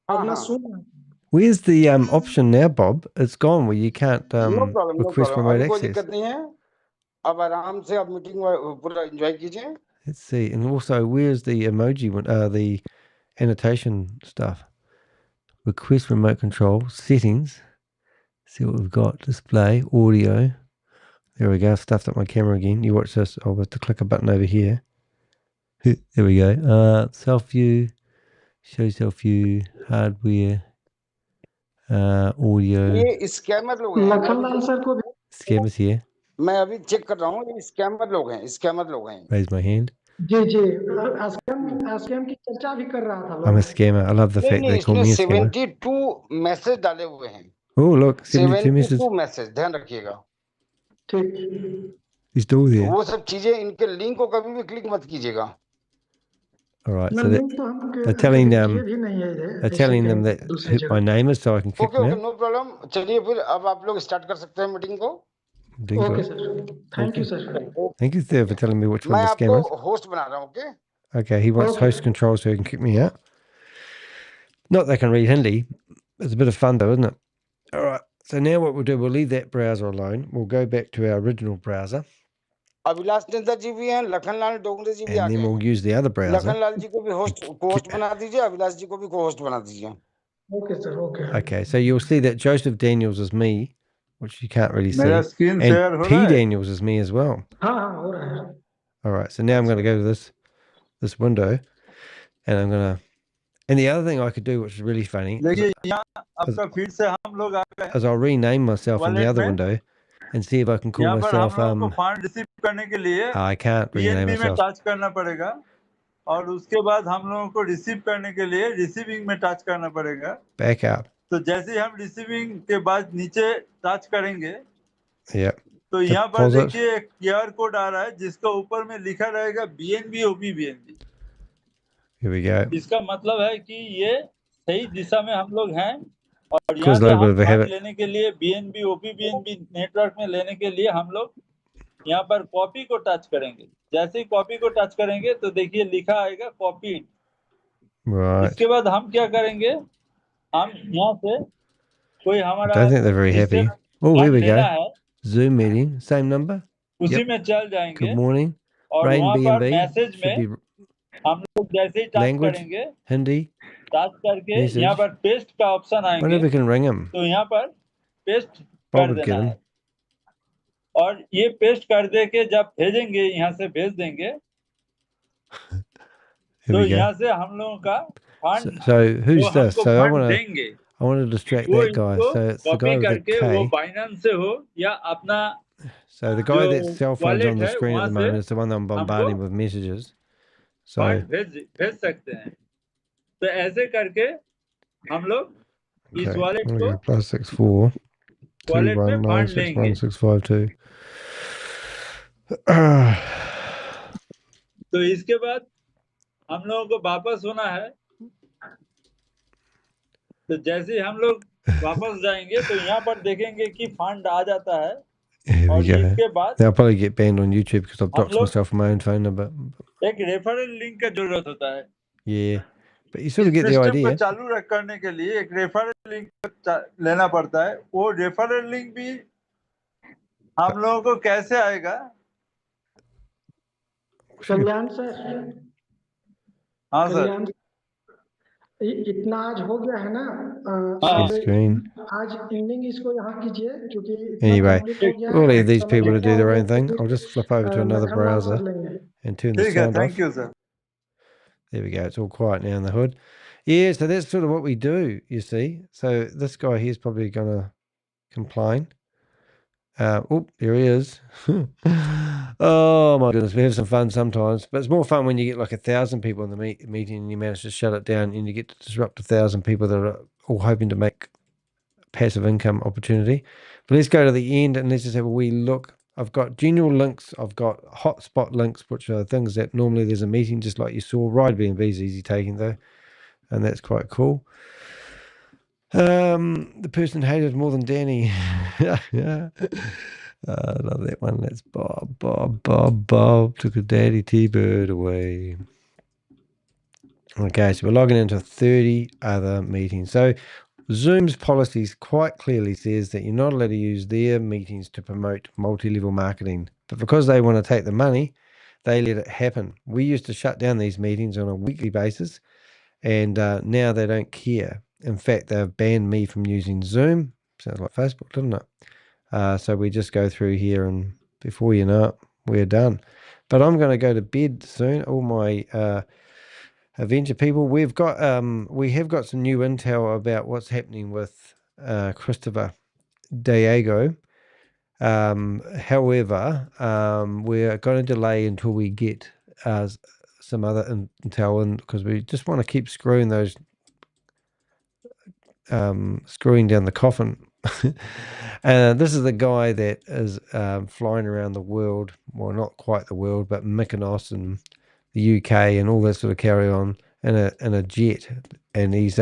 F: अब ना सुन
A: Where's the option now, Bob? It's gone where you can't
F: no problem
A: request remote
F: कोई
A: access.
F: दिक्कत नहीं है अब आराम से आप मीटिंग पूरा एंजॉय कीजिए
A: Let's see. And also, where's the emoji one? The annotation stuff. Request remote control settings. See what we've got. Display audio. There we go. I've stuffed up my camera again. You watch this. I'll have to click a button over here. There we go. Self view. Show self view. Hardware. Audio.
F: ये scammer लोग हैं।
G: Lakhanlal sir को भी
A: Scammers here.
F: मैं अभी check कर रहा हूँ, ये स्कैमर लोग हैं, स्कैमर लोग हैं।
A: Raise my hand.
G: Ji scam की चर्चा भी कर रहा था
A: I'm a
G: लोग।
A: scammer. I love the
F: नहीं
A: fact
F: नहीं,
A: they call
F: इसमें
A: me a scammer.
F: 72 मैसेज डाले हुए हैं।
A: Oh, look, 72 messages.
F: 72 मैसेज, ध्यान रखिएगा।
G: ठीक,
A: He's still there.
F: वो सब चीजें, इनके लिंक को कभी भी क्लिक मत कीजिएगा।
A: All right,
G: मैं
A: so
G: लिंक तो हम
A: they're telling
G: किए
A: them,
G: भी नहीं है इधर,
A: they're
G: ऐसे
A: telling
G: कहीं
A: them that
G: दूसरी
A: who my
G: जगह।
A: name is, so I can kick
F: okay
A: them
F: okay,
A: out.
F: No problem. चलिए फिर अब आप लोग स्टार्ट कर सकते हैं मीटिंग को।
A: Doing
G: okay
A: good.
G: Sir, thank you sir.
A: Thank you, sir, for telling me which one
F: मैं
A: the
F: आपको
A: scam is.
F: होस्ट बना रहा हूँ। Okay,
A: Okay, he wants
G: Okay.
A: host control so he can kick me out. Not they can read Hindi. It's a bit of fun though, isn't it? All right, so now what we'll do, we'll leave that browser alone. We'll go back to our original browser,
F: Abhilash नेता जी भी हैं, लखनलाल डोंगरे जी भी आ
A: and then
F: गए
A: we'll
F: हैं।
A: use the other browser.
F: Lakhanlal जी को भी host बना दीजिए, अभिलाष जी को भी होस्ट बना दीजिए।
G: Okay sir, okay.
A: Okay, so you'll see that Joseph Daniels is me, which you can't really see,
E: मेरा स्क्रीन
A: and
E: शेयर हो
A: P
E: रहा है।
A: Daniels is me as well.
G: हाँ हो रहा है।
A: All right, so now I'm going to go to this window, and I'm going to. And the other thing I could do, which is really funny,
E: देखिए यहाँ आपका feed से हम लोग आ गए
A: is I'll rename myself in the
E: Wallet
A: other
E: में।
A: window and see if I can call
E: यहाँ पर हम
A: myself.
E: लोगों को फंड रिसीव करने के लिए
A: I can't rename
E: पीएनबी में
A: myself.
E: टच करना पड़ेगा, और उसके बाद हम लोगों को रिसीव करने के लिए रिसीविंग में टच करना पड़ेगा।
A: Back up.
E: तो जैसे ही हम रिसीविंग के बाद नीचे टच करेंगे,
A: Yep.
E: तो यहाँ पर
A: Deposit.
E: देखिए एक क्यूआर कोड आ रहा है जिसका ऊपर में लिखा रहेगा BNB OP BNB.
A: Here we go.
E: इसका मतलब है कि ये सही दिशा में हम लोग हैं, और यहाँ
A: Cause a
E: से
A: little bit
E: हम
A: of a
E: फंड
A: habit.
E: लेने के लिए बीएनबी ओपी बीएनबी नेटवर्क में लेने के लिए हम लोग यहाँ पर कॉपी को टच करेंगे। जैसे ही कॉपी को टच करेंगे तो देखिए लिखा आएगा कॉपी।
A: Right.
E: इसके बाद हम क्या करेंगे, हम यहाँ से कोई
A: I
E: हमारा
A: don't think they're very
E: जिससे
A: happy. Oh, here
E: fund
A: we
E: लेना
A: go.
E: है
A: Zoom meeting, same number.
E: उसी
A: Yep.
E: में चल जाएंगे,
A: Good morning.
E: और
A: Rain
E: वहाँ पर
A: BNB
E: मैसेज
A: should
E: में
A: be
E: हम लोग जैसे ही टच
A: language
E: करेंगे,
A: Hindi.
E: टच करके
A: Message.
E: यहाँ पर पेस्ट का ऑप्शन
A: Wonder
E: आएंगे,
A: if we can ring him.
E: तो यहाँ पर पेस्ट
A: Bob
E: कर
A: would get
E: देना
A: him.
E: है, और ये पेस्ट कर दे के जब भेजेंगे, यहाँ से भेज देंगे,
A: Here
E: तो
A: we go.
E: यहाँ से हम लोगों का फंड
A: So who's
E: वो
A: this?
E: हमको
A: So I
E: फंड
A: want
E: देंगे,
A: to distract
E: वो
A: that guy.
E: इसको
A: So it's the guy
E: copy
A: with the
E: करके वो
A: K.
E: बाइनेंस से हो या अपना
A: So the guy
E: जो
A: that's cell phone's
E: wallet
A: on the
E: है
A: screen at
E: वहाँ
A: the
E: से
A: moment is the one that I'm bombarding with messages. So
E: fund भेज सकते हैं। तो ऐसे करके हम लोग इस
A: okay,
E: वॉलेट
A: I'm
E: को
A: gonna go +64
E: वॉलेट में फंड
A: 219
E: लेंगे।
A: 61652.
E: तो इसके बाद हम लोगों को वापस होना है, तो जैसे ही हम लोग वापस जाएंगे तो यहाँ पर देखेंगे कि फंड आ जाता है,
A: Here
E: और
A: we go.
E: इसके बाद
A: Now I'll probably get banned on YouTube because I've
E: हम
A: doxed
E: लोग
A: myself on my own phone number.
E: एक रेफरल लिंक का जरूरत होता है।
A: Yeah, but you sort of
E: इस
A: get the
E: सिस्टम को
A: idea.
E: चालू करने के लिए एक रेफरल लिंक लेना पड़ता है। वो रेफरल लिंक भी हम लोगों को कैसे आएगा?
G: कल्याण सर,
E: हाँ सर,
G: कल्याण इतना आज हो गया है ना,
A: Split
G: आप
A: screen.
G: आज एंडिंग इसको यहाँ कीजिए, क्योंकि इतना
A: Anyway,
G: complete हो गया
A: we'll
G: है।
A: leave these
G: समझ
A: people to
G: क्या
A: do their
G: होगा
A: own thing.
G: तो
A: I'll just flip over to another
G: Lakhanlal
A: browser
G: sir लेंगे।
A: and turn the
E: ठीक है,
A: sound off.
E: Thank you sir.
A: There we go. It's all quiet now in the hood. Yeah, so that's sort of what we do, you see. So this guy here's probably going to complain. Oh, here he is. Oh, my goodness. We have some fun sometimes. But it's more fun when you get like 1,000 people in the meeting and you manage to shut it down and you get to disrupt 1,000 people that are all hoping to make passive income opportunity. But let's go to the end and let's just have a wee look. I've got general links. I've got hotspot links, which are things that normally there's a meeting, just like you saw. Ride B&B is easy taking though, and that's quite cool. The person hated more than Danny. I love that one. That's Bob. Bob took a daddy T-bird away. Okay, so we're logging into 30 other meetings. So Zoom's policies quite clearly says that you're not allowed to use their meetings to promote multi-level marketing. But because they want to take the money, they let it happen. We used to shut down these meetings on a weekly basis, and now they don't care. In fact, they've banned me from using Zoom. Sounds like Facebook, doesn't it? So we just go through here, and before you know it, we're done. But I'm going to go to bed soon. All my Avenger people, we have got some new intel about what's happening with Christopher Diego. However, we're going to delay until we get some other intel in, because we just want to keep screwing those, screwing down the coffin. And this is the guy that is flying around the world, well, not quite the world, but Mykonos and the UK and all that sort of carry on in a jet, and he's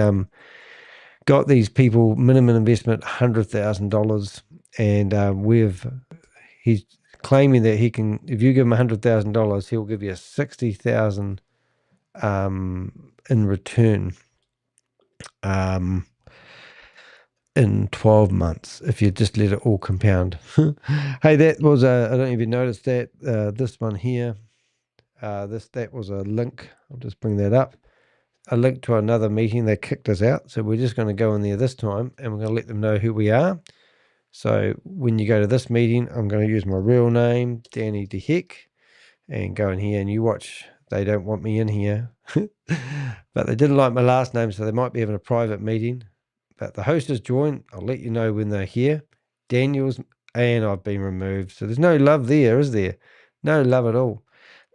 A: got these people minimum investment $100,000, and he's claiming that he can, if you give him $100,000, he'll give you 60,000 in return in 12 months if you just let it all compound. Hey, that was I don't know if you noticed that this one here, that was a link. I'll just bring that up. A link to another meeting. They kicked us out, so we're just going to go in there this time, and we're going to let them know who we are. So when you go to this meeting, I'm going to use my real name, Danny de Hek, and go in here, and you watch. They don't want me in here, but they didn't like my last name, so they might be having a private meeting. But the host has joined. I'll let you know when they're here. Daniel's, and I've been removed. So there's no love there, is there? No love at all.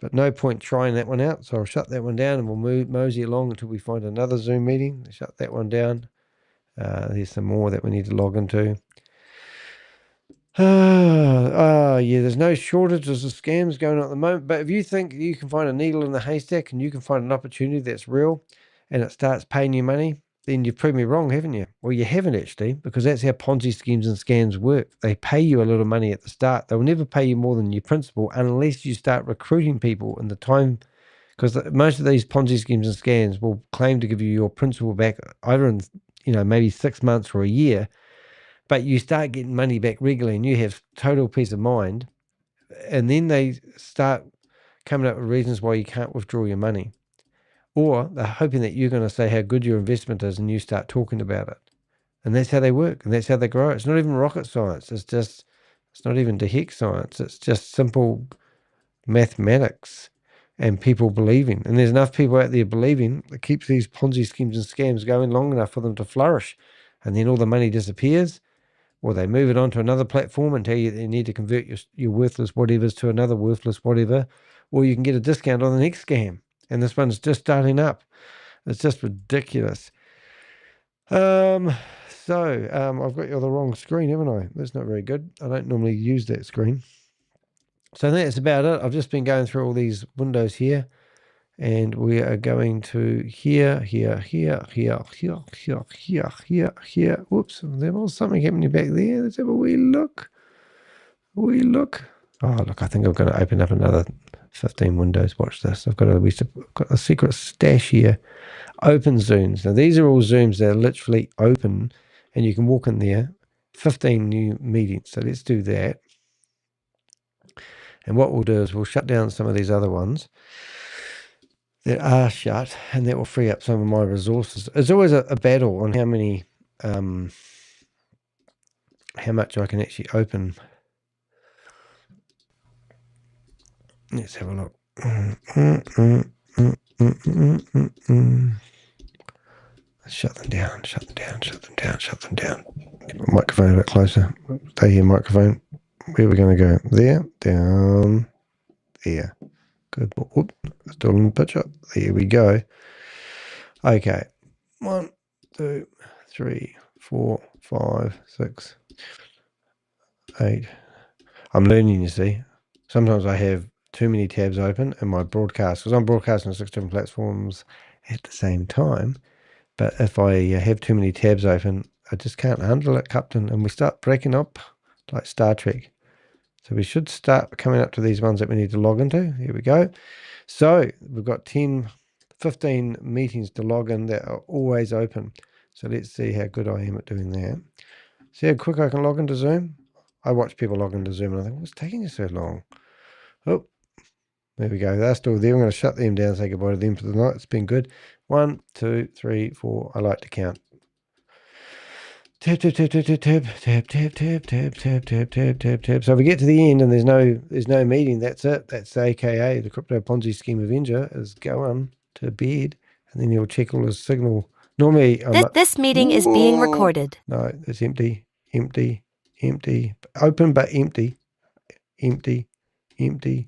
A: But no point trying that one out. So I'll shut that one down, and we'll mosey along until we find another Zoom meeting. Shut that one down. There's some more that we need to log into. Yeah, there's no shortages of scams going on at the moment. But if you think you can find a needle in the haystack and you can find an opportunity that's real and it starts paying you money, then you've proved me wrong, haven't you? Well, you haven't actually, because that's how Ponzi schemes and scams work. They pay you a little money at the start. They'll never pay you more than your principal unless you start recruiting people in the time, because most of these Ponzi schemes and scams will claim to give you your principal back either in, maybe 6 months or a year. But you start getting money back regularly and you have total peace of mind. And then they start coming up with reasons why you can't withdraw your money. Or they're hoping that you're going to say how good your investment is and you start talking about it. And that's how they work and that's how they grow. It's not even rocket science. It's not even de Hek science. It's just simple mathematics and people believing. And there's enough people out there believing that keeps these Ponzi schemes and scams going long enough for them to flourish. And then all the money disappears. Or they move it onto another platform and tell you that you need to convert your worthless whatevers to another worthless whatever. Or you can get a discount on the next scam. And this one's just starting up. It's just ridiculous. I've got you on the wrong screen, haven't I? That's not very good. I don't normally use that screen. So that's about it. I've just been going through all these windows here. And we are going to here. Whoops, there was something happening back there. Let's have a wee look. Oh, look, I think I'm going to open up another 15 windows. Watch this. I've got a secret stash here. Open Zooms. Now, these are all Zooms that are literally open, and you can walk in there. 15 new meetings. So let's do that. And what we'll do is we'll shut down some of these other ones that are shut, and that will free up some of my resources. It's always a battle on how much I can actually open. Let's have a look. Shut them down. Get my microphone a bit closer. Stay here, microphone. Where are we going to go? There, down, there. Good. Whoop, still in the picture. There we go. Okay. 1, 2, 3, 4, 5, 6, 8. I'm learning, you see. Sometimes I have too many tabs open in my broadcast, because I'm broadcasting on 6 different platforms at the same time. But if I have too many tabs open, I just can't handle it, Captain. And we start breaking up like Star Trek. So we should start coming up to these ones that we need to log into. Here we go. So we've got 15 meetings to log in that are always open. So let's see how good I am at doing that. See how quick I can log into Zoom? I watch people log into Zoom and I think, what's taking you so long? Oh, there we go. They're still there. I'm going to shut them down and say goodbye to them for the night. It's been good. 1, 2, 3, 4. I like to count. Tab. So if we get to the end and there's no meeting, that's it. That's AKA the Crypto Ponzi Scheme Avenger is going to bed, and then he'll check all his signal Normally,
H: This meeting is being recorded.
A: No, it's empty, empty, empty. Open but empty, empty, empty,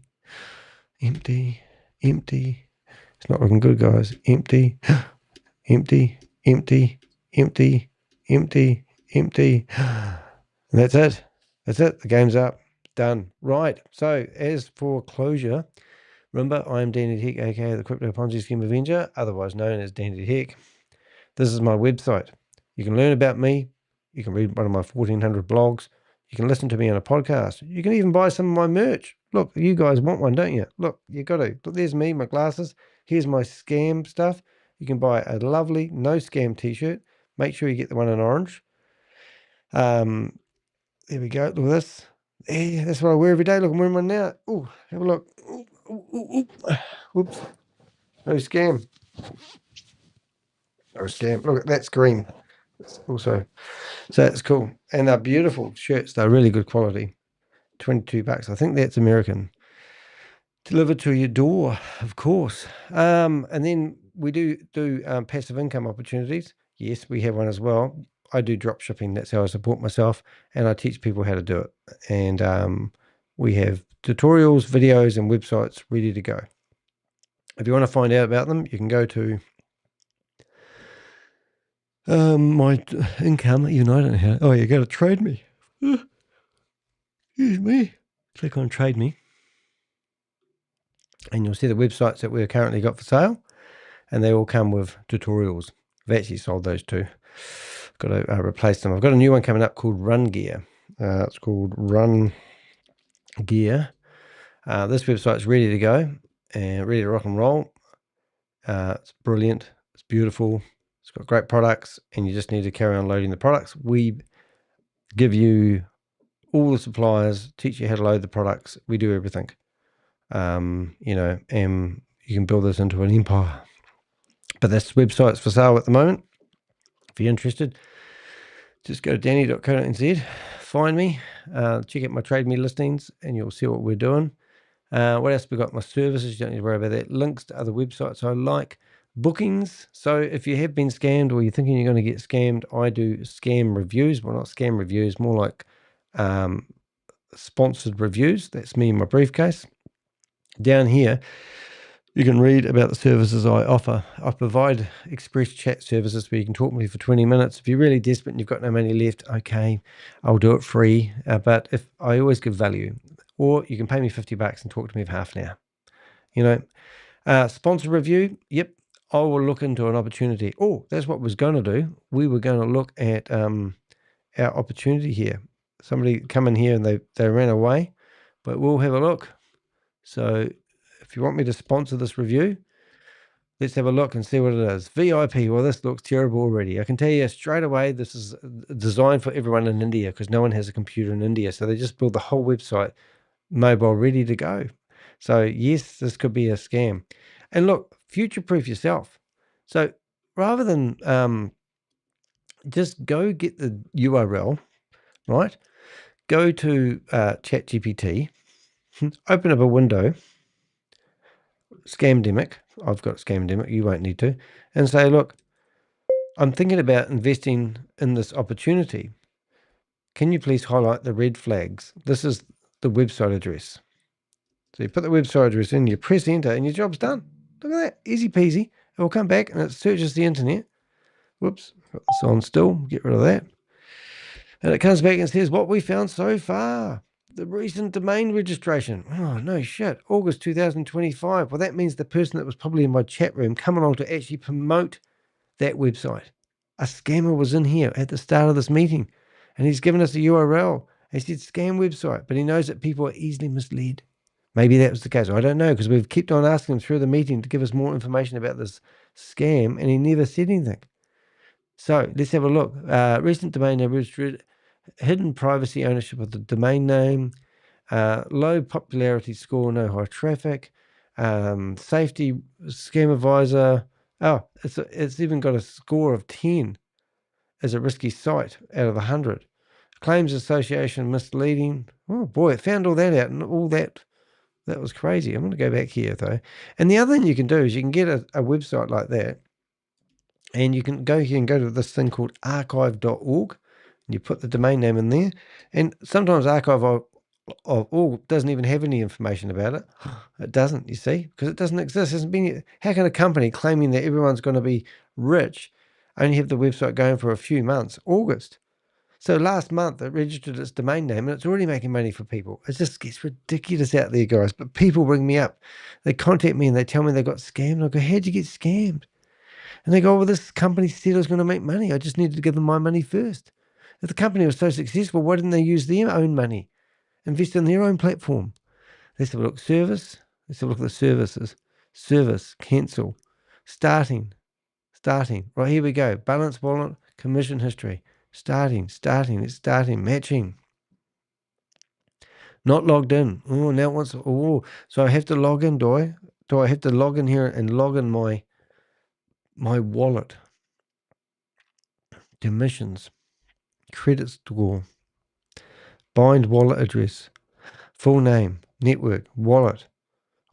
A: empty, empty. It's not looking good, guys. Empty, empty, empty, empty, empty, empty. And that's it. That's it. The game's up. Done. Right. So as for closure, remember, I'm Danny de Hek, aka the Crypto Ponzi Scheme Avenger, otherwise known as Danny de Hek. This is my website. You can learn about me. You can read one of my 1,400 blogs. You can listen to me on a podcast. You can even buy some of my merch. Look, you guys want one, don't you? Look, you got to. Look, there's me, my glasses. Here's my scam stuff. You can buy a lovely no scam t-shirt. Make sure you get the one in orange. There we go. Look at this. Yeah, that's what I wear every day. Look, I'm wearing one now. Oh, have a look. Ooh, ooh, ooh, ooh. Whoops. No scam. No scam. Look, that's green. Also, so it's cool. And they're beautiful shirts. They're really good quality. $22. I think that's American. Delivered to your door, of course. And then we do passive income opportunities. Yes, we have one as well. I do drop shipping. That's how I support myself, and I teach people how to do it. And we have tutorials, videos, and websites ready to go. If you want to find out about them, you can go to my income. Even I don't know how. Oh, you got to trade me. Excuse me. Click on trade me, and you'll see the websites that we've currently got for sale, and they all come with tutorials. I've actually sold those too. Got to replace them. I've got a new one coming up called Run Gear. It's called Run Gear. This website's ready to go and ready to rock and roll. It's brilliant. It's beautiful. It's got great products, and you just need to carry on loading the products. We give you all the suppliers, teach you how to load the products. We do everything. And you can build this into an empire. But this website's for sale at the moment. If you're interested, just go to danny.co.nz, find me, check out my Trade Me listings, and you'll see what we're doing. What else we got? My services, you don't need to worry about that. Links to other websites I like. Bookings. So if you have been scammed or you're thinking you're going to get scammed, I do scam reviews. Well, not scam reviews, more like sponsored reviews. That's me in my briefcase. Down here, you can read about the services I offer. I provide express chat services where you can talk to me for 20 minutes. If you're really desperate and you've got no money left, okay, I'll do it free. But if I always give value, or you can pay me $50 and talk to me for half an hour. Sponsor review. Yep, I will look into an opportunity. Oh, that's what I was going to do. We were going to look at our opportunity here. Somebody come in here and they ran away, but we'll have a look. So if you want me to sponsor this review, let's have a look and see what it is. VIP. Well, this looks terrible already. I can tell you straight away, this is designed for everyone in India because no one has a computer in India. So they just build the whole website mobile ready to go. So yes, this could be a scam. And look, future-proof yourself. So rather than just go get the URL, right? Go to ChatGPT, open up a window, Scamdemic. I've got Scamdemic. You won't need to. And say, look, I'm thinking about investing in this opportunity. Can you please highlight the red flags? This is the website address. So you put the website address in, you press enter, and your job's done. Look at that. Easy peasy. It will come back and it searches the internet. Whoops. Got this on still. Get rid of that. And it comes back and says what we found so far. The recent domain registration. Oh, no shit. August 2025. Well, that means the person that was probably in my chat room come along to actually promote that website. A scammer was in here at the start of this meeting, and he's given us a URL. He said scam website, but he knows that people are easily misled. Maybe that was the case. I don't know, because we've kept on asking him through the meeting to give us more information about this scam, and he never said anything. So let's have a look. Recent domain name registered, hidden privacy ownership of the domain name, low popularity score, no high traffic, safety scam advisor. Oh, it's even got a score of 10 as a risky site out of 100. Claims association misleading. Oh boy, it found all that out, and all that was crazy. I'm going to go back here though. And the other thing you can do is you can get a website like that, And you can go here and go to this thing called archive.org, and you put the domain name in there. And sometimes archive.org doesn't even have any information about it. It doesn't, you see, because it doesn't exist. It hasn't been. How can a company claiming that everyone's going to be rich only have the website going for a few months? August. So last month it registered its domain name and it's already making money for people. It just gets ridiculous out there, guys. But people ring me up. They contact me and they tell me they got scammed. I go, how'd you get scammed? And they go, well, this company said I was going to make money. I just needed to give them my money first. If the company was so successful, why didn't they use their own money? Invest in their own platform. Let's have a look. Service. Let's have a look at the services. Service. Cancel. Starting. Right, here we go. Balance wallet. Commission history. Starting, matching. Not logged in. Oh, now it wants, so I have to log in, do I? Do I have to log in here and log in my wallet? Commissions, credit score, bind wallet address, full name, network, wallet.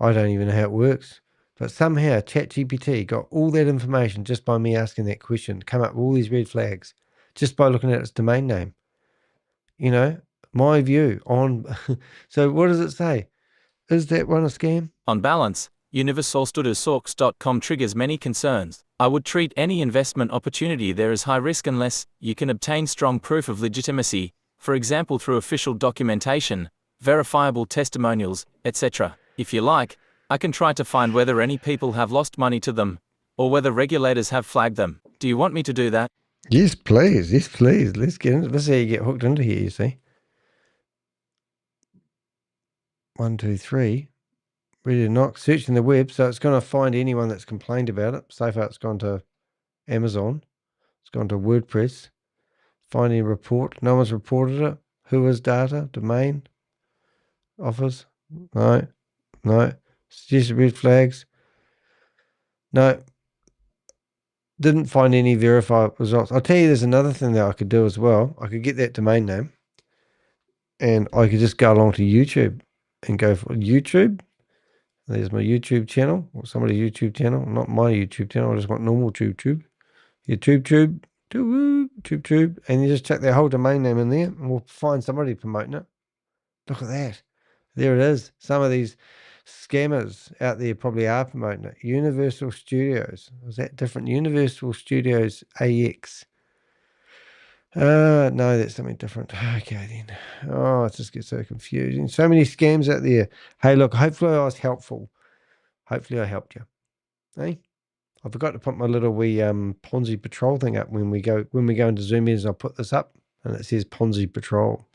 A: I don't even know how it works. But somehow ChatGPT got all that information just by me asking that question, come up with all these red flags, just by looking at its domain name. You know, my view on... So what does it say? Is that one a scam?
B: On balance, universalstudersauks.com triggers many concerns. I would treat any investment opportunity there as high risk unless you can obtain strong proof of legitimacy, for example through official documentation, verifiable testimonials, etc. If you like, I can try to find whether any people have lost money to them, or whether regulators have flagged them. Do you want me to do that?
A: Yes, please. Yes, please. Let's get into this. Is how you get hooked into here, you see. 1, 2, 3. Ready to knock. Searching the web, so it's going to find anyone that's complained about it. So far, it's gone to Amazon. It's gone to WordPress. Finding a report. No one's reported it. Who is data? Domain. Offers. No. Suggested red flags. No. Didn't find any verified results. I'll tell you, there's another thing that I could do as well. I could get that domain name, and I could just go along to YouTube and go for YouTube. There's my YouTube channel, or somebody's YouTube channel, not my YouTube channel. I just want normal YouTube. YouTube, and you just check their whole domain name in there, and we'll find somebody promoting it. Look at that. There it is. Some of these scammers out there probably are promoting it. Universal Studios. Is that different? Universal Studios AX. No, that's something different. Okay, then. Oh, it just gets so confusing. So many scams out there. Hey, look, hopefully I was helpful. Hopefully I helped you. Hey? I forgot to put my little wee Ponzi Patrol thing up when we go into Zoom meetings. I'll put this up, and it says Ponzi Patrol.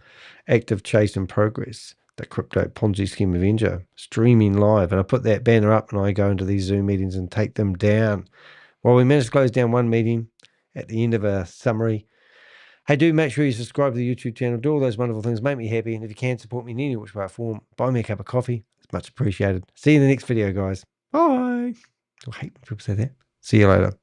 A: Active chase in progress. The Crypto Ponzi Scheme Avenger. Streaming live. And I put that banner up, and I go into these Zoom meetings and take them down. Well, we managed to close down one meeting at the end of a summary. Hey, do make sure you subscribe to the YouTube channel. Do all those wonderful things. Make me happy. And if you can, support me in any which way or form. Buy me a cup of coffee. It's much appreciated. See you in the next video, guys. Bye. I hate when people say that. See you later.